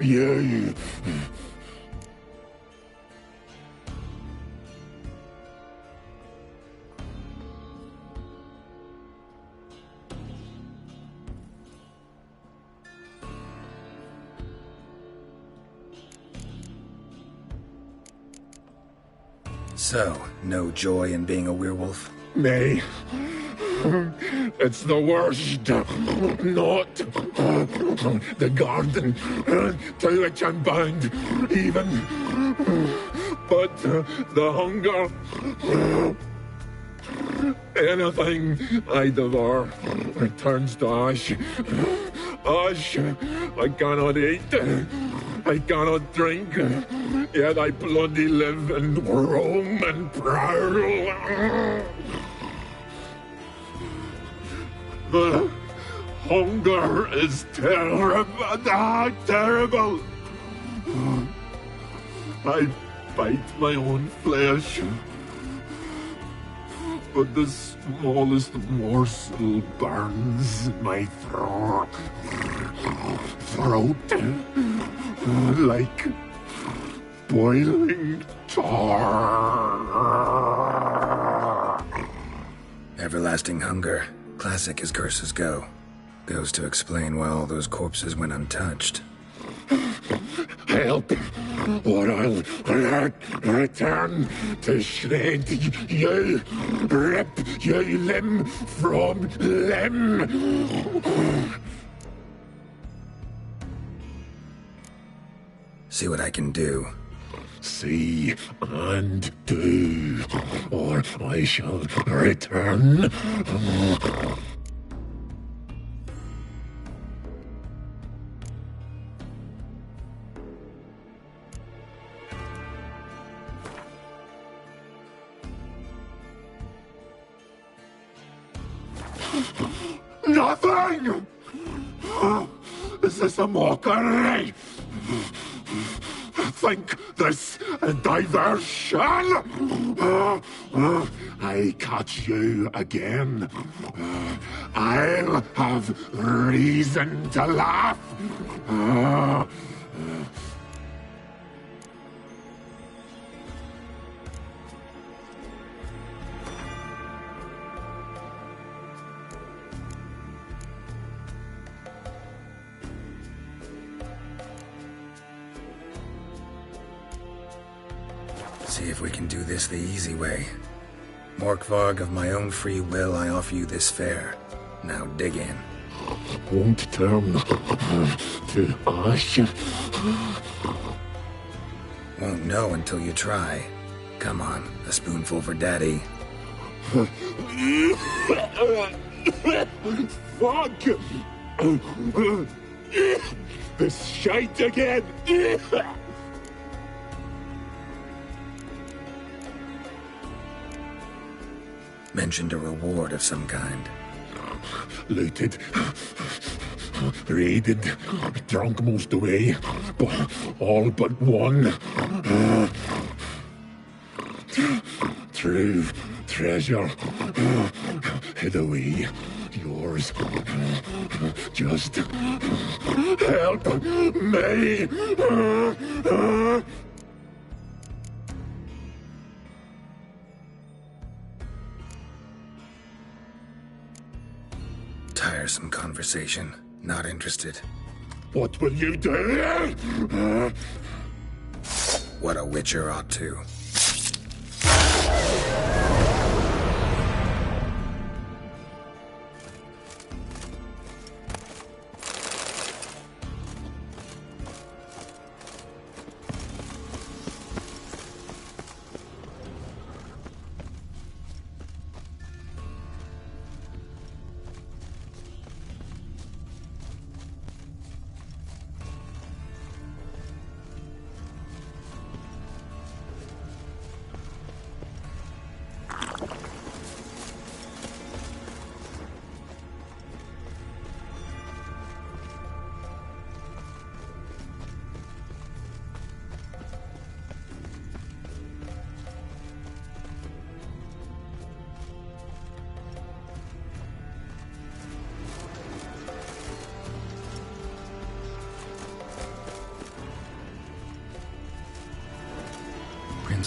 you. So, no joy in being a werewolf? May. It's the worst. Not the garden to which I'm bound, even. But the hunger. Anything I devour returns to ash. Ash I cannot eat. I cannot drink. Yet I bloody live and roam and prowl. The hunger is terrible. Terrible. I bite my own flesh. But the smallest morsel burns my throat. Like boiling tar. Everlasting hunger. Classic as curses go. Goes to explain why all those corpses went untouched. Help, or I'll return to shred you, rip you limb from limb. See what I can do. See and do, or I shall return. Nothing! Is this a mockery? Think this a diversion? I catch you again. I'll have reason to laugh. See if we can do this the easy way. Morkvarg, of my own free will, I offer you this fare. Now dig in. Won't turn to ash. Won't know until you try. Come on, a spoonful for Daddy. Fuck! This shite again! Mentioned a reward of some kind. Looted, raided, drunk most away, but all but one. True treasure hid away. Yours. Just help me. Tiresome conversation. Not interested. What will you do? What a witcher ought to.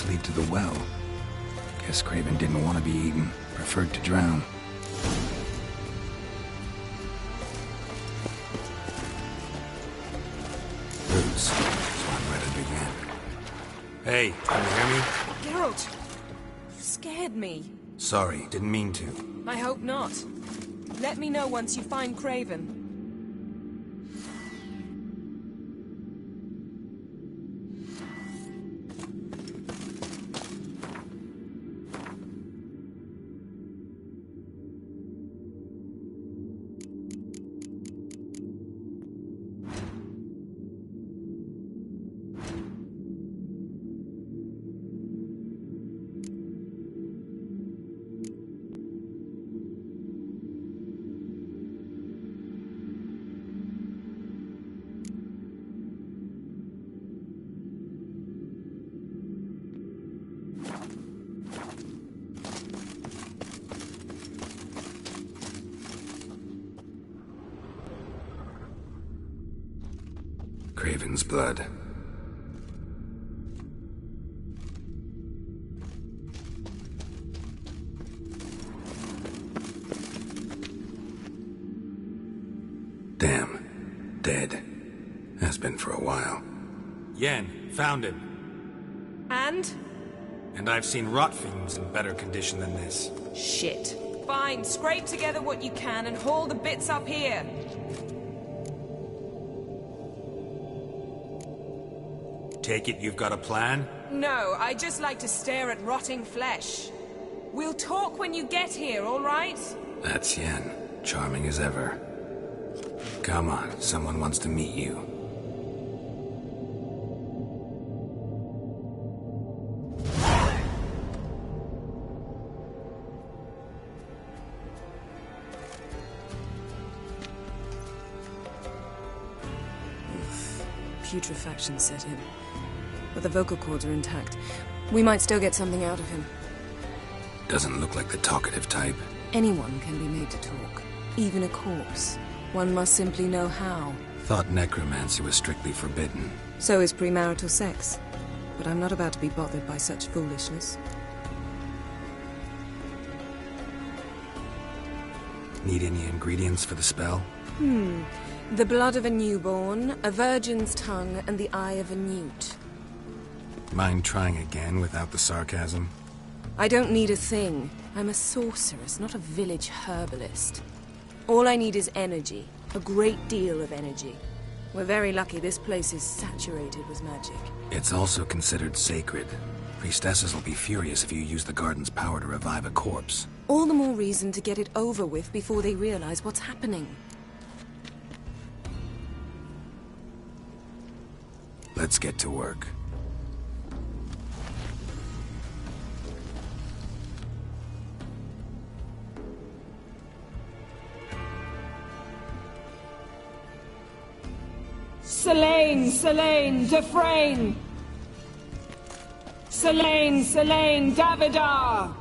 Lead to the well. Guess Craven didn't want to be eaten. Preferred to drown. Roots. So I'm ready to begin. Hey, can you hear me? Geralt! This scared me. Sorry, didn't mean to. I hope not. Let me know once you find Craven. Craven's blood. Damn. Dead. Has been for a while. Yen, found him. And? And I've seen rot fiends in better condition than this. Shit. Fine, scrape together what you can and haul the bits up here. Take it you've got a plan? No, I just like to stare at rotting flesh. We'll talk when you get here, all right? That's Yen. Charming as ever. Come on, someone wants to meet you. Putrefaction set in. But the vocal cords are intact. We might still get something out of him. Doesn't look like the talkative type. Anyone can be made to talk. Even a corpse. One must simply know how. Thought necromancy was strictly forbidden. So is premarital sex. But I'm not about to be bothered by such foolishness. Need any ingredients for the spell? The blood of a newborn, a virgin's tongue, and the eye of a newt. Mind trying again without the sarcasm? I don't need a thing. I'm a sorceress, not a village herbalist. All I need is energy. A great deal of energy. We're very lucky this place is saturated with magic. It's also considered sacred. Priestesses will be furious if you use the garden's power to revive a corpse. All the more reason to get it over with before they realize what's happening. Let's get to work. Selene, Dufresne! Selene, Davidar!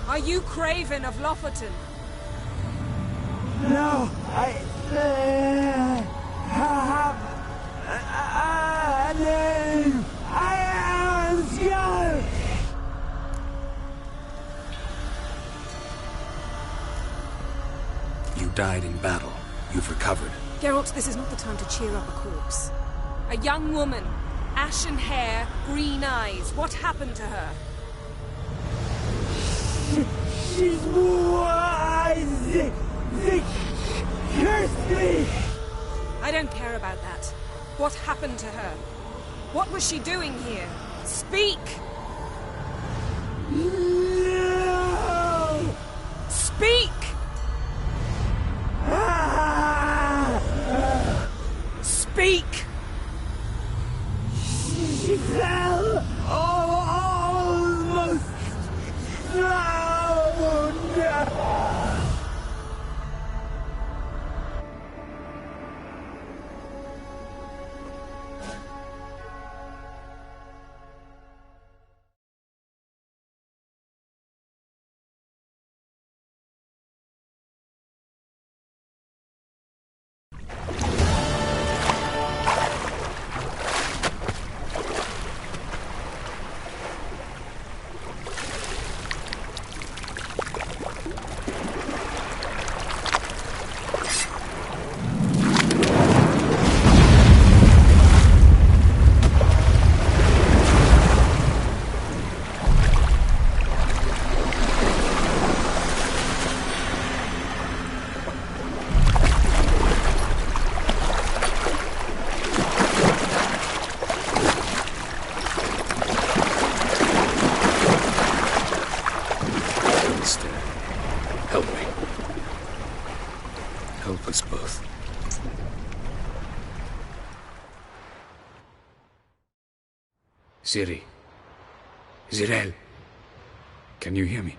Are you Craven of Lofoten? No, I have a name. I am Skjolf. You died in battle. You've recovered. Geralt, this is not the time to cheer up a corpse. A young woman, ashen hair, green eyes. What happened to her? She's wise. They cursed me. I don't care about that. What happened to her? What was she doing here? Speak! No. Speak! Speak! She fell. Almost. No. Help me. Help us both. Ciri. Zirael. Can you hear me?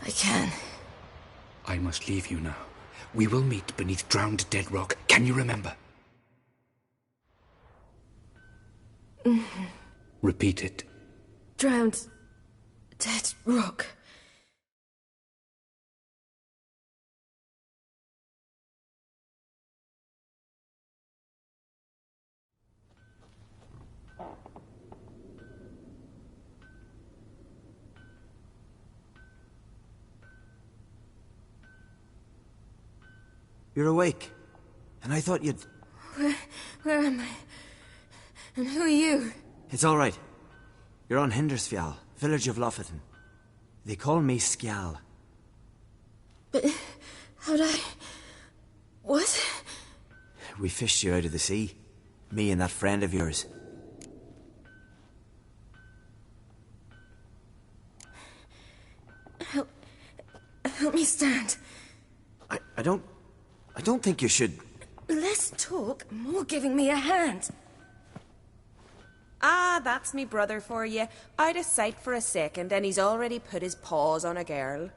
I can. I must leave you now. We will meet beneath drowned dead rock. Can you remember? Repeat it. Drowned... dead rock. You're awake. And I thought you'd... Where am I? And who are you? It's all right. You're on Hindersfjall, village of Lofoten. They call me Skjal. But... how'd I... what? We fished you out of the sea. Me and that friend of yours. Help me stand. I don't think you should... Less talk, more giving me a hand. Ah, that's me brother for you. Out of sight for a second, and he's already put his paws on a girl.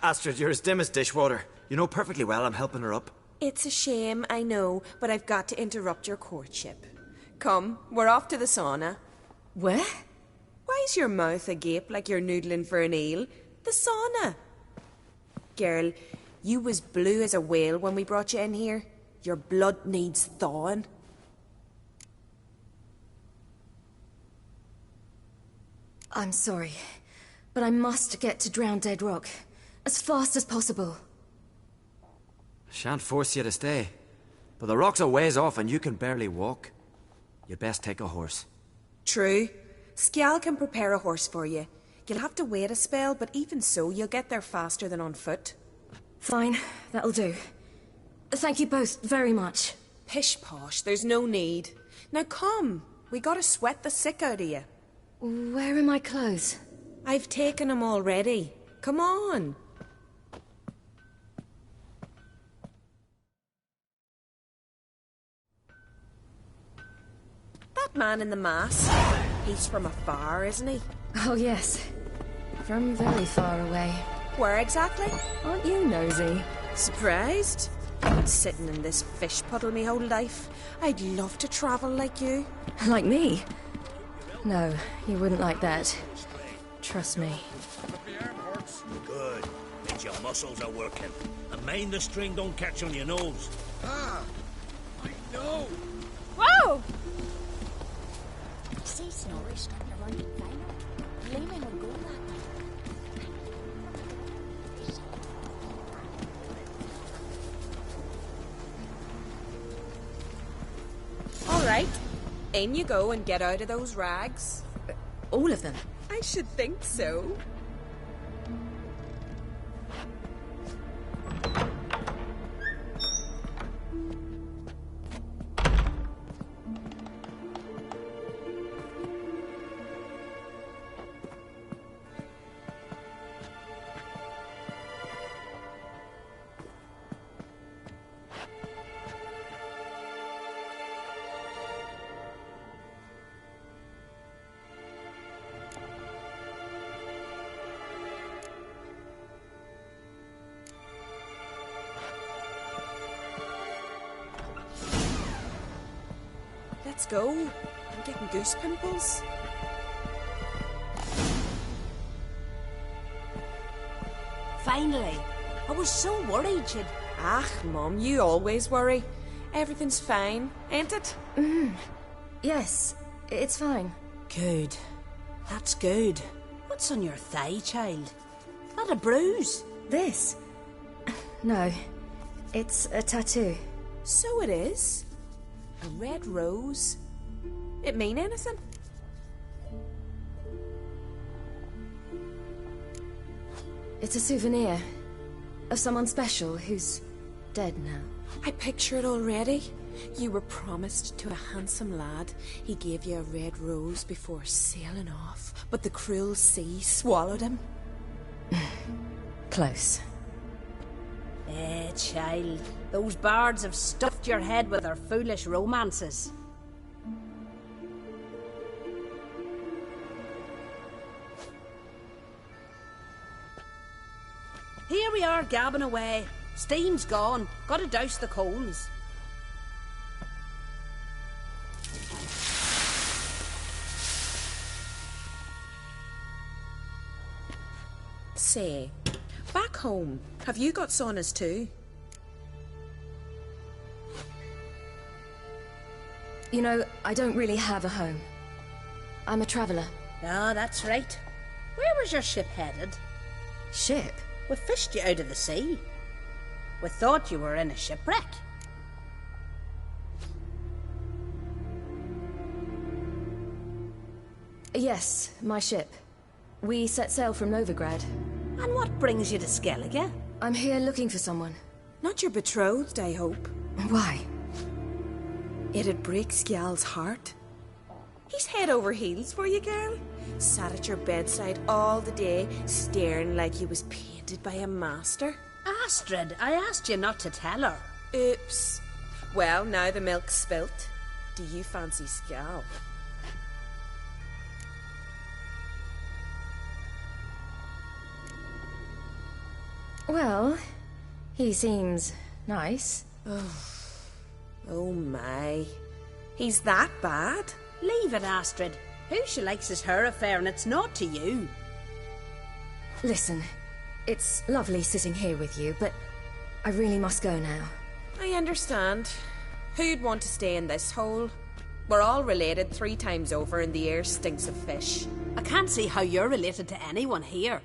Astrid, you're as dim as dishwater. You know perfectly well I'm helping her up. It's a shame, I know, but I've got to interrupt your courtship. Come, we're off to the sauna. Where? Why's your mouth agape like you're noodling for an eel? The sauna. Girl, you was blue as a whale when we brought you in here. Your blood needs thawing. I'm sorry, but I must get to Drowned Dead Rock as fast as possible. Shan't force you to stay. But the rock's a ways off and you can barely walk. You'd best take a horse. True. Skjal can prepare a horse for you. You'll have to wait a spell, but even so, you'll get there faster than on foot. Fine, that'll do. Thank you both very much. Pish-posh, there's no need. Now come, we gotta sweat the sick out of you. Where are my clothes? I've taken them already. Come on. That man in the mask, he's from afar, isn't he? Oh yes, from very far away. Where exactly? Aren't you nosy? Surprised? Been sitting in this fish puddle me whole life. I'd love to travel like you. Like me? No, you wouldn't like that. Trust me. Good. Means your muscles are working. And mind the string don't catch on your nose. Ah! I know! Whoa! See Snorri strutting around the diner. Leaving will go that way. All right. In you go and get out of those rags. All of them? I should think so. Let's go. I'm getting goose pimples. Finally. I was so worried you'd... Ah, Mum, you always worry. Everything's fine, ain't it? Yes, it's fine. Good. That's good. What's on your thigh, child? Not a bruise. This? No, it's a tattoo. So it is. A red rose. It mean anything? It's a souvenir of someone special who's dead now. I picture it already. You were promised to a handsome lad. He gave you a red rose before sailing off, but the cruel sea swallowed him. Close. Child, those bards have stuffed your head with their foolish romances. Here we are gabbing away. Steam's gone. Gotta douse the coals. Say, back home, have you got saunas too? You know, I don't really have a home. I'm a traveller. Ah, that's right. Where was your ship headed? Ship? We fished you out of the sea. We thought you were in a shipwreck. Yes, my ship. We set sail from Novigrad. And what brings you to Skellige? I'm here looking for someone. Not your betrothed, I hope. Why? It'd break Skjal's heart. He's head over heels for you, girl. Sat at your bedside all the day, staring like he was painted by a master. Astrid, I asked you not to tell her. Oops. Well, now the milk's spilt. Do you fancy Skjal? Well, he seems nice. Oh my. He's that bad? Leave it, Astrid. Who she likes is her affair, and it's not to you. Listen, it's lovely sitting here with you, but I really must go now. I understand. Who'd want to stay in this hole? We're all related 3 times over, and the air stinks of fish. I can't see how you're related to anyone here.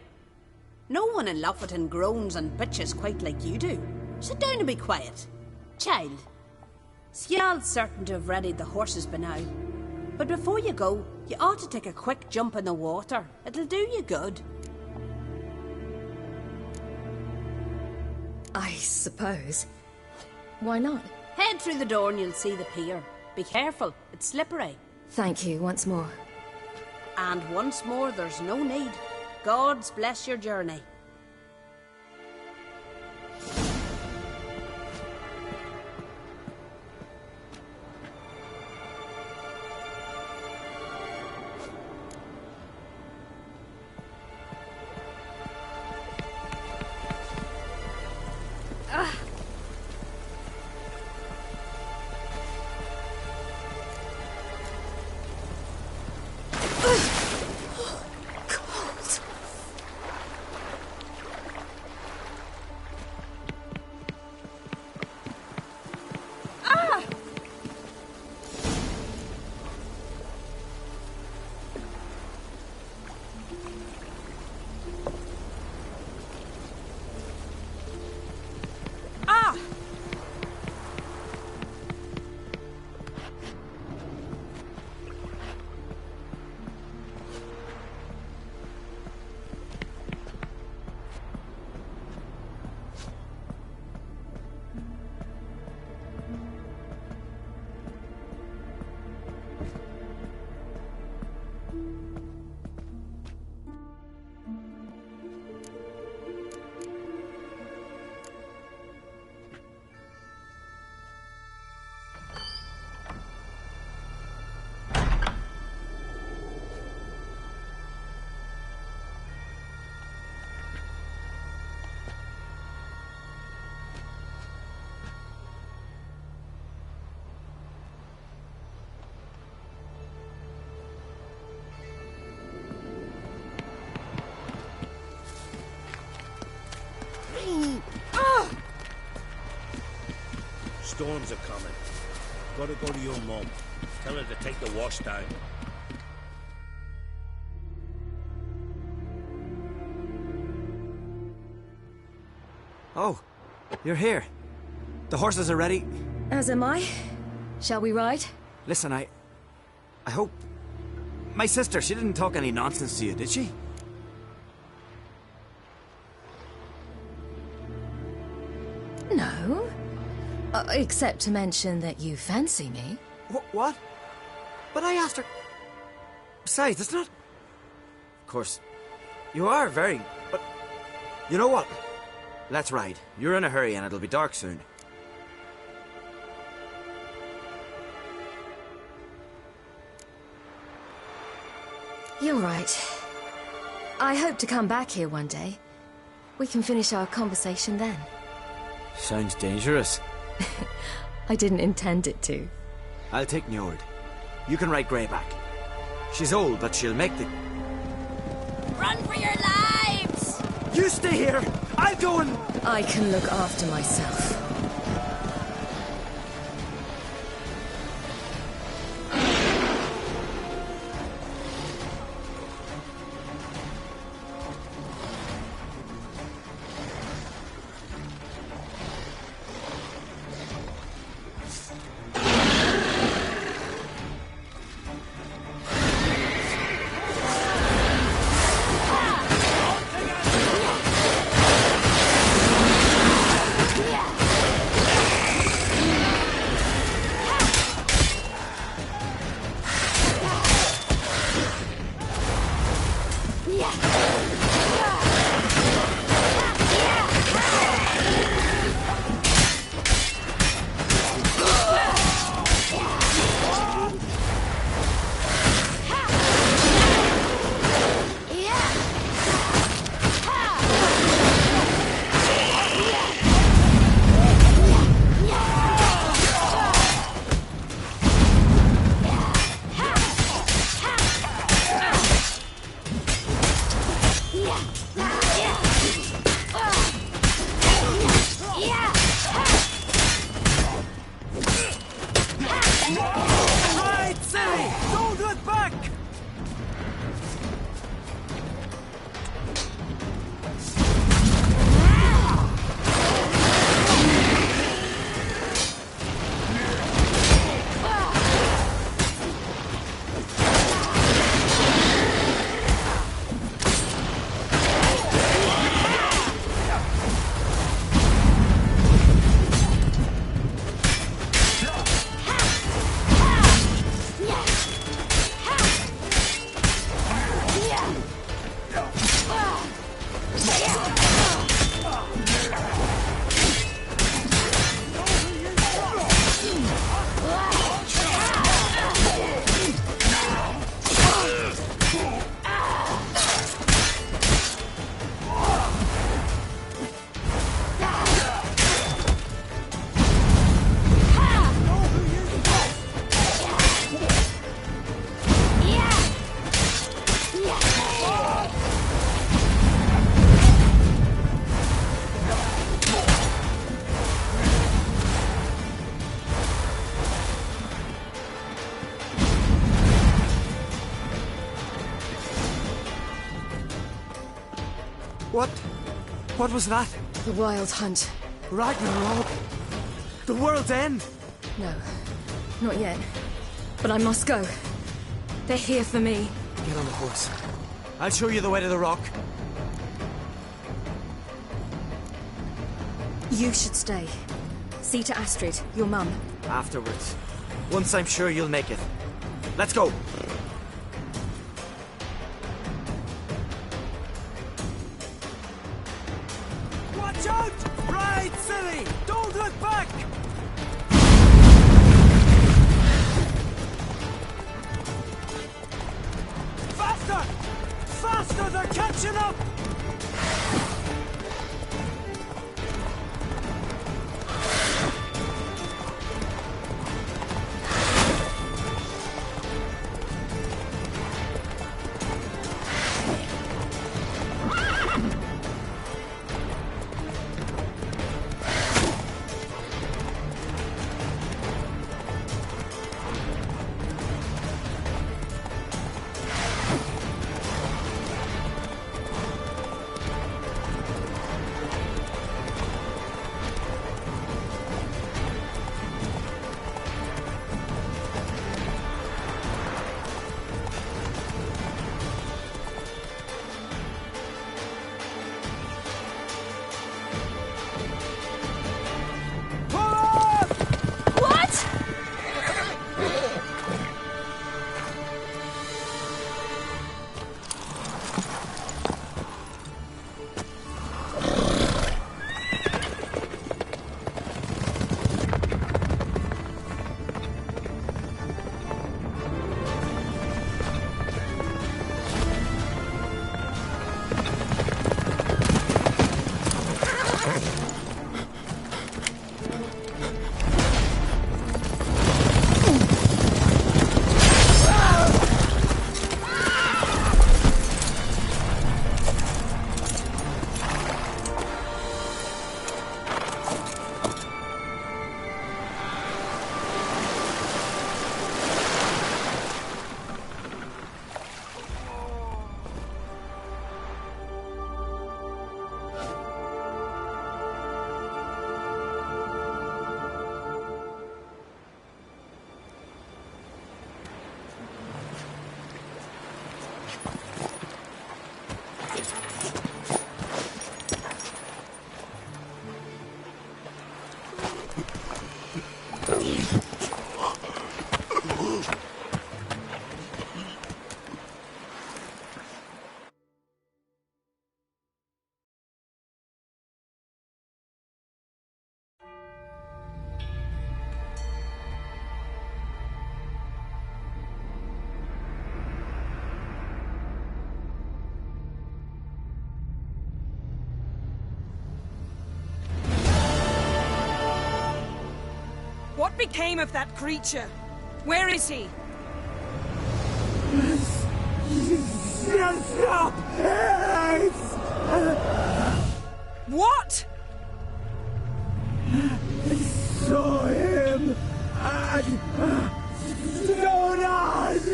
No one in Lofoten groans and bitches quite like you do. Sit down and be quiet. Child, Skjal's certain to have readied the horses by now. But before you go, you ought to take a quick jump in the water. It'll do you good. I suppose. Why not? Head through the door and you'll see the pier. Be careful, it's slippery. Thank you once more. And once more, there's no need. Gods bless your journey. Storms are coming. Gotta go to your mum. Tell her to take the wash down. Oh, you're here. The horses are ready. As am I. Shall we ride? Listen, I hope... My sister, she didn't talk any nonsense to you, did she? No. Except to mention that you fancy me. What? But I asked her... Besides, it's not... Of course, you are very... But... You know what? Let's ride. You're in a hurry and it'll be dark soon. You're right. I hope to come back here one day. We can finish our conversation then. Sounds dangerous. I didn't intend it to. I'll take Njord. You can ride Greyback. She's old, but she'll make the... Run for your lives! You stay here! I'll go and... I can look after myself. What was that? The Wild Hunt. Ragnarok? The world's end? No, not yet. But I must go. They're here for me. Get on the horse. I'll show you the way to the rock. You should stay. See to Astrid, your mum. Afterwards. Once I'm sure you'll make it. Let's go! Watch out! Ride, silly! Don't look back! Faster! Faster! They're catching up! What became of that creature? Where is he? Shut up! What? I saw him at Stonas,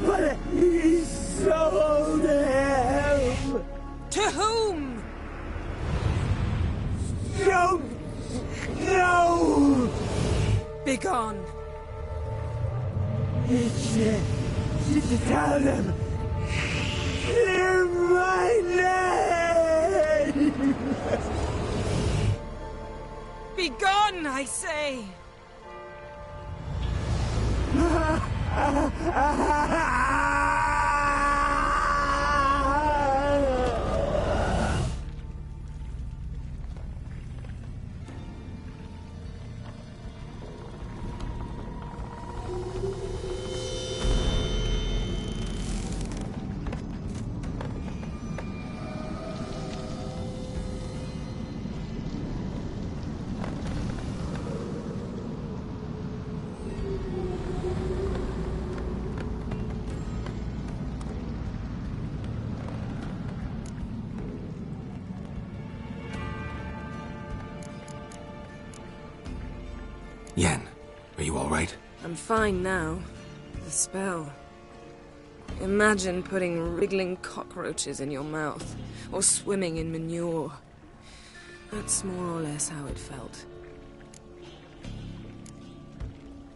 but he sold him. To whom? Don't know. Begone. Tell them. Clear my name. Begone, I say! Yen, are you all right? I'm fine now. The spell. Imagine putting wriggling cockroaches in your mouth, or swimming in manure. That's more or less how it felt.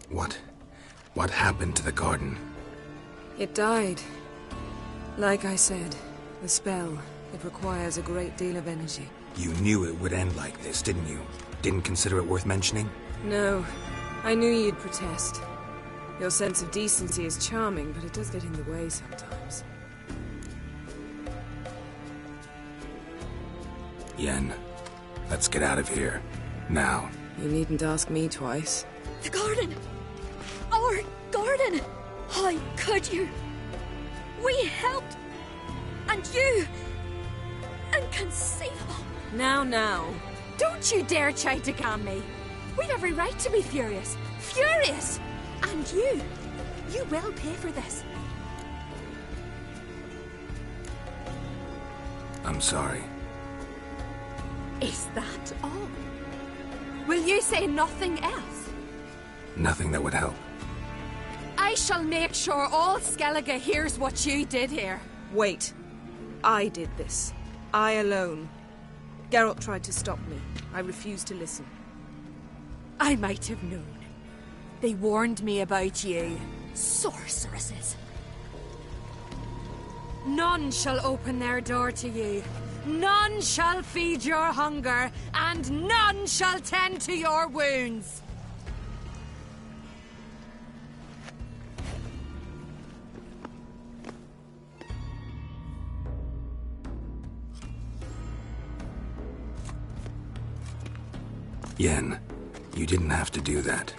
What happened to the garden? It died. Like I said, the spell, it requires a great deal of energy. You knew it would end like this, didn't you? Didn't consider it worth mentioning? No, I knew you'd protest. Your sense of decency is charming, but it does get in the way sometimes. Yen, let's get out of here. Now. You needn't ask me twice. The garden! Our garden! How could you? We helped! And you! Inconceivable! Now. Don't you dare try to calm me! We've every right to be furious! Furious! And you will pay for this. I'm sorry. Is that all? Will you say nothing else? Nothing that would help. I shall make sure all Skellige hears what you did here. Wait. I did this. I alone. Geralt tried to stop me. I refused to listen. I might have known. They warned me about you. Sorceresses. None shall open their door to you. None shall feed your hunger, and none shall tend to your wounds. Yen, you didn't have to do that.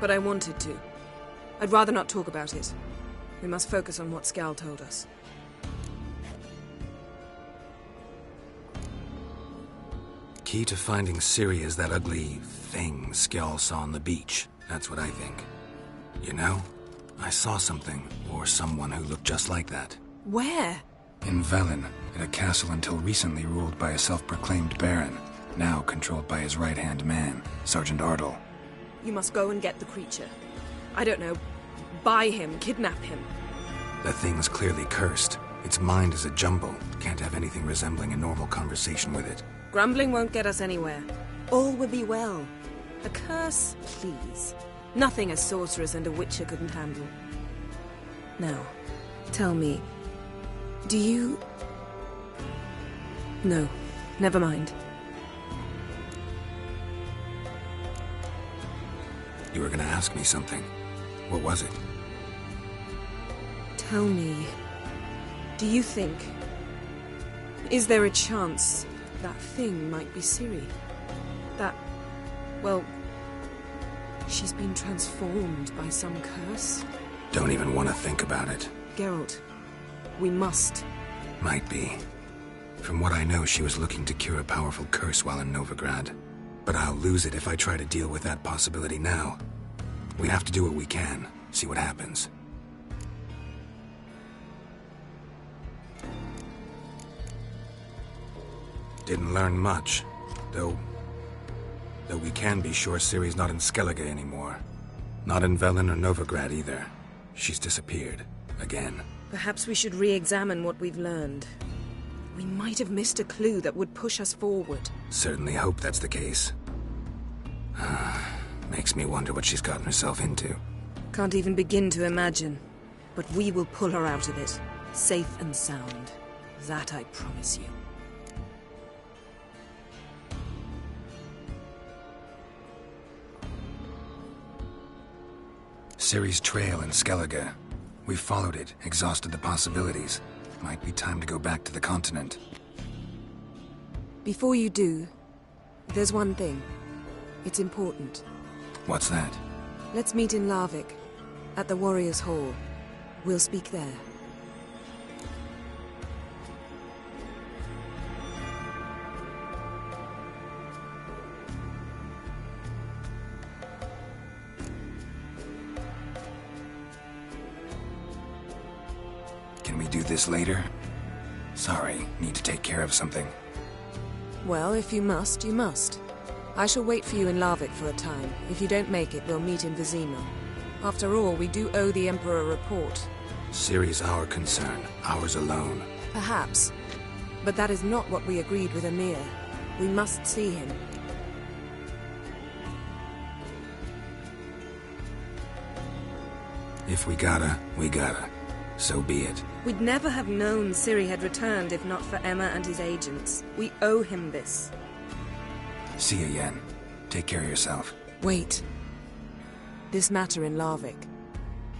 But I wanted to. I'd rather not talk about it. We must focus on what Skjall told us. Key to finding Ciri is that ugly thing Skjall saw on the beach. That's what I think. You know, I saw something, or someone who looked just like that. Where? In Velen, in a castle until recently ruled by a self-proclaimed baron, now controlled by his right-hand man, Sergeant Ardle. You must go and get the creature. I don't know, buy him, kidnap him. The thing's clearly cursed. Its mind is a jumble. Can't have anything resembling a normal conversation with it. Grumbling won't get us anywhere. All will be well. A curse, please. Nothing a sorceress and a witcher couldn't handle. Now, tell me, do you... No, never mind. You were gonna ask me something. What was it? Tell me, do you think... Is there a chance that thing might be Ciri? That... well... she's been transformed by some curse? Don't even want to think about it. Geralt, we must. Might be. From what I know, she was looking to cure a powerful curse while in Novigrad. But I'll lose it if I try to deal with that possibility now. We have to do what we can, see what happens. Didn't learn much, though we can be sure Ciri's not in Skellige anymore. Not in Velen or Novigrad either. She's disappeared. Again. Perhaps we should re-examine what we've learned. We might have missed a clue that would push us forward. Certainly hope that's the case. Makes me wonder what she's gotten herself into. Can't even begin to imagine. But we will pull her out of it. Safe and sound. That I promise you. Ciri's trail in Skellige. We followed it, exhausted the possibilities. Might be time to go back to the continent. Before you do, there's one thing. It's important. What's that? Let's meet in Larvik, at the Warriors' Hall. We'll speak there. Can we do this later? Sorry, need to take care of something. Well, if you must, you must. I shall wait for you in Larvik for a time. If you don't make it, we'll meet in Vizima. After all, we do owe the Emperor a report. Ciri's our concern, ours alone. Perhaps. But that is not what we agreed with Emir. We must see him. If we gotta, we gotta. So be it. We'd never have known Ciri had returned if not for Emma and his agents. We owe him this. See you, Yen. Take care of yourself. Wait. This matter in Larvik.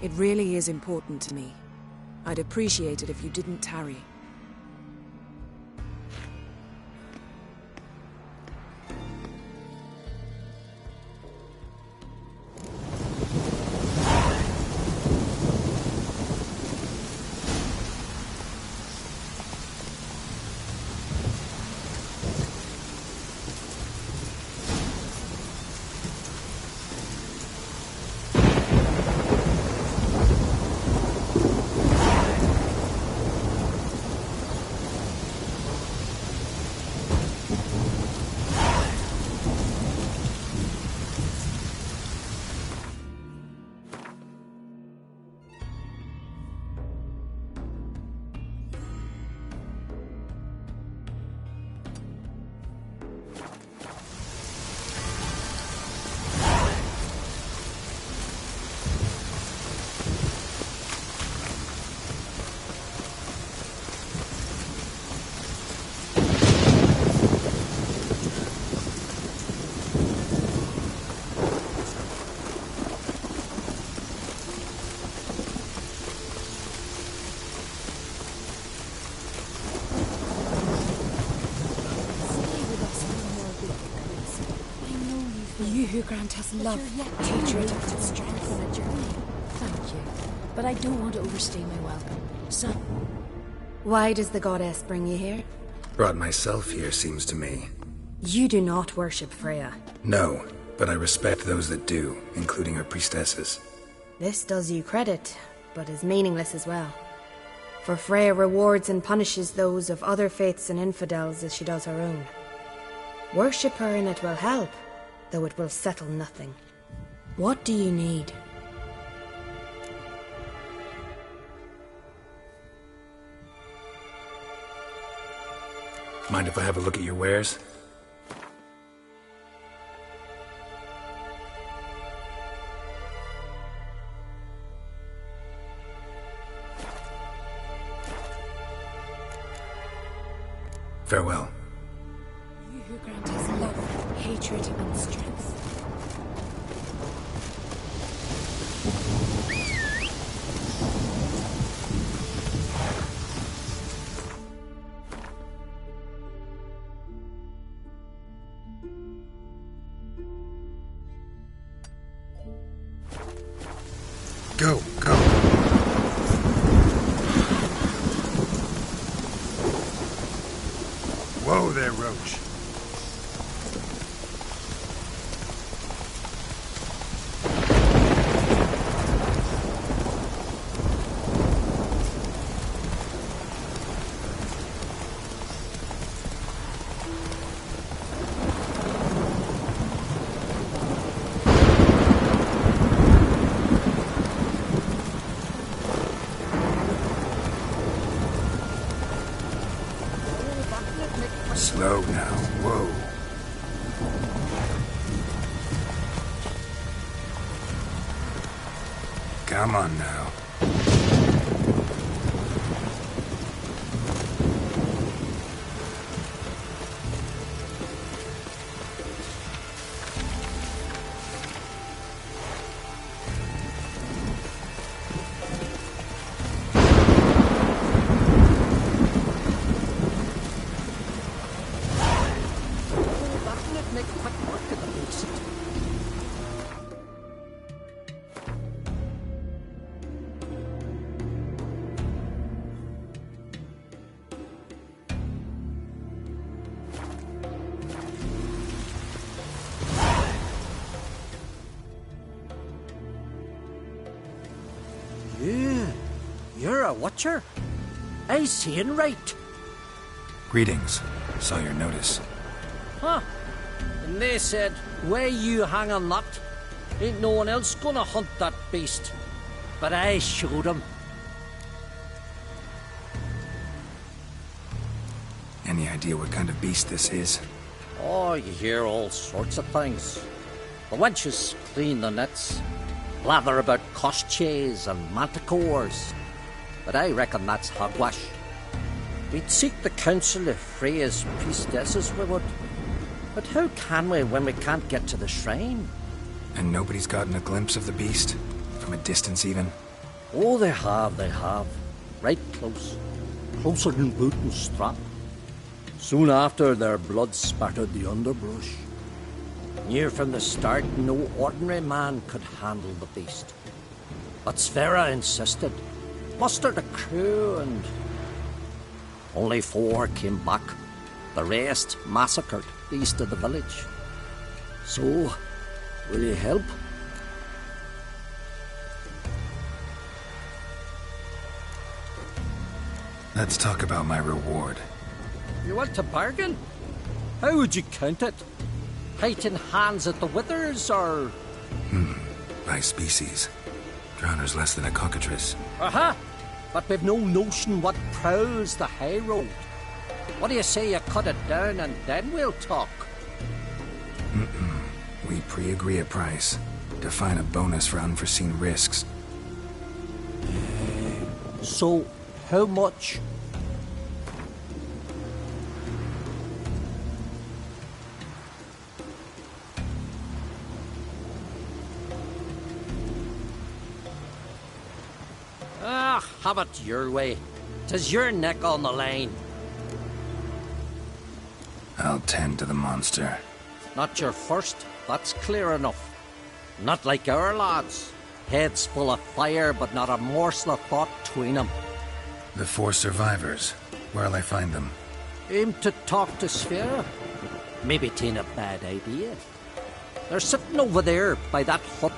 It really is important to me. I'd appreciate it if you didn't tarry. You who grant us love, hatred, and strength on a journey. Thank you. But I don't want to overstay my welcome. So... Why does the goddess bring you here? Brought myself here, seems to me. You do not worship Freya. No, but I respect those that do, including her priestesses. This does you credit, but is meaningless as well. For Freya rewards and punishes those of other faiths and infidels as she does her own. Worship her and it will help, though it will settle nothing. What do you need? Mind if I have a look at your wares? Farewell. You who grant us love, hatred, and strength. Go, go. Whoa there, Roach. Come on now. You're a watcher? I seeing right. Greetings. Saw your notice. Huh. And they said, where you hang on that, ain't no one else gonna hunt that beast. But I showed 'em. Any idea what kind of beast this is? Oh, you hear all sorts of things. The wenches clean the nets, blather about koshches and manticores. But I reckon that's hogwash. We'd seek the counsel of Freya's priestesses, we would. But how can we when we can't get to the shrine? And nobody's gotten a glimpse of the beast? From a distance, even? Oh, they have. Right close. Closer than boot and strap. Soon after, their blood spattered the underbrush. Knew from the start no ordinary man could handle the beast. But Sverre insisted. Mustered a crew and... Only 4 came back. The rest massacred east of the village. So, will you help? Let's talk about my reward. You want to bargain? How would you count it? Height in hands at the withers, or...? By species. Drowner's less than a cockatrice. Aha! But we've no notion what prowls the high road. What do you say you cut it down and then we'll talk? We pre-agree a price. Define a bonus for unforeseen risks. So, how much? Have it your way. 'Tis your neck on the line. I'll tend to the monster. Not your first, that's clear enough. Not like our lads. Heads full of fire, but not a morsel of thought between them. The 4 survivors. Where'll I find them? Aim to talk to Sverre. Maybe 'tain't a bad idea. They're sitting over there by that hut.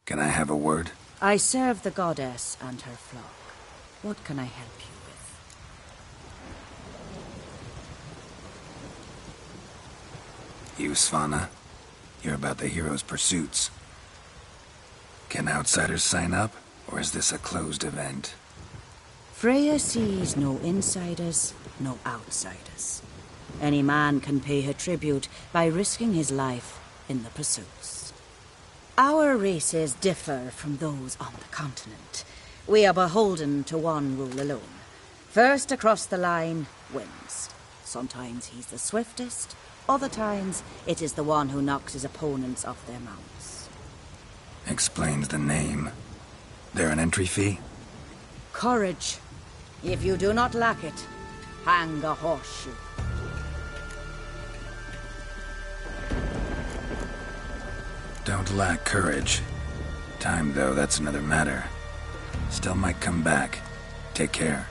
Can I have a word? I serve the goddess and her flock. What can I help you with? You, Svanna. You're about the hero's pursuits. Can outsiders sign up, or is this a closed event? Freya sees no insiders, no outsiders. Any man can pay her tribute by risking his life in the pursuits. Our races differ from those on the continent. We are beholden to one rule alone. First across the line wins. Sometimes he's the swiftest, other times it is the one who knocks his opponents off their mounts. Explains the name. There an entry fee? Courage. If you do not lack it, hang a horseshoe. Don't lack courage. Time, though, that's another matter. Still might come back. Take care.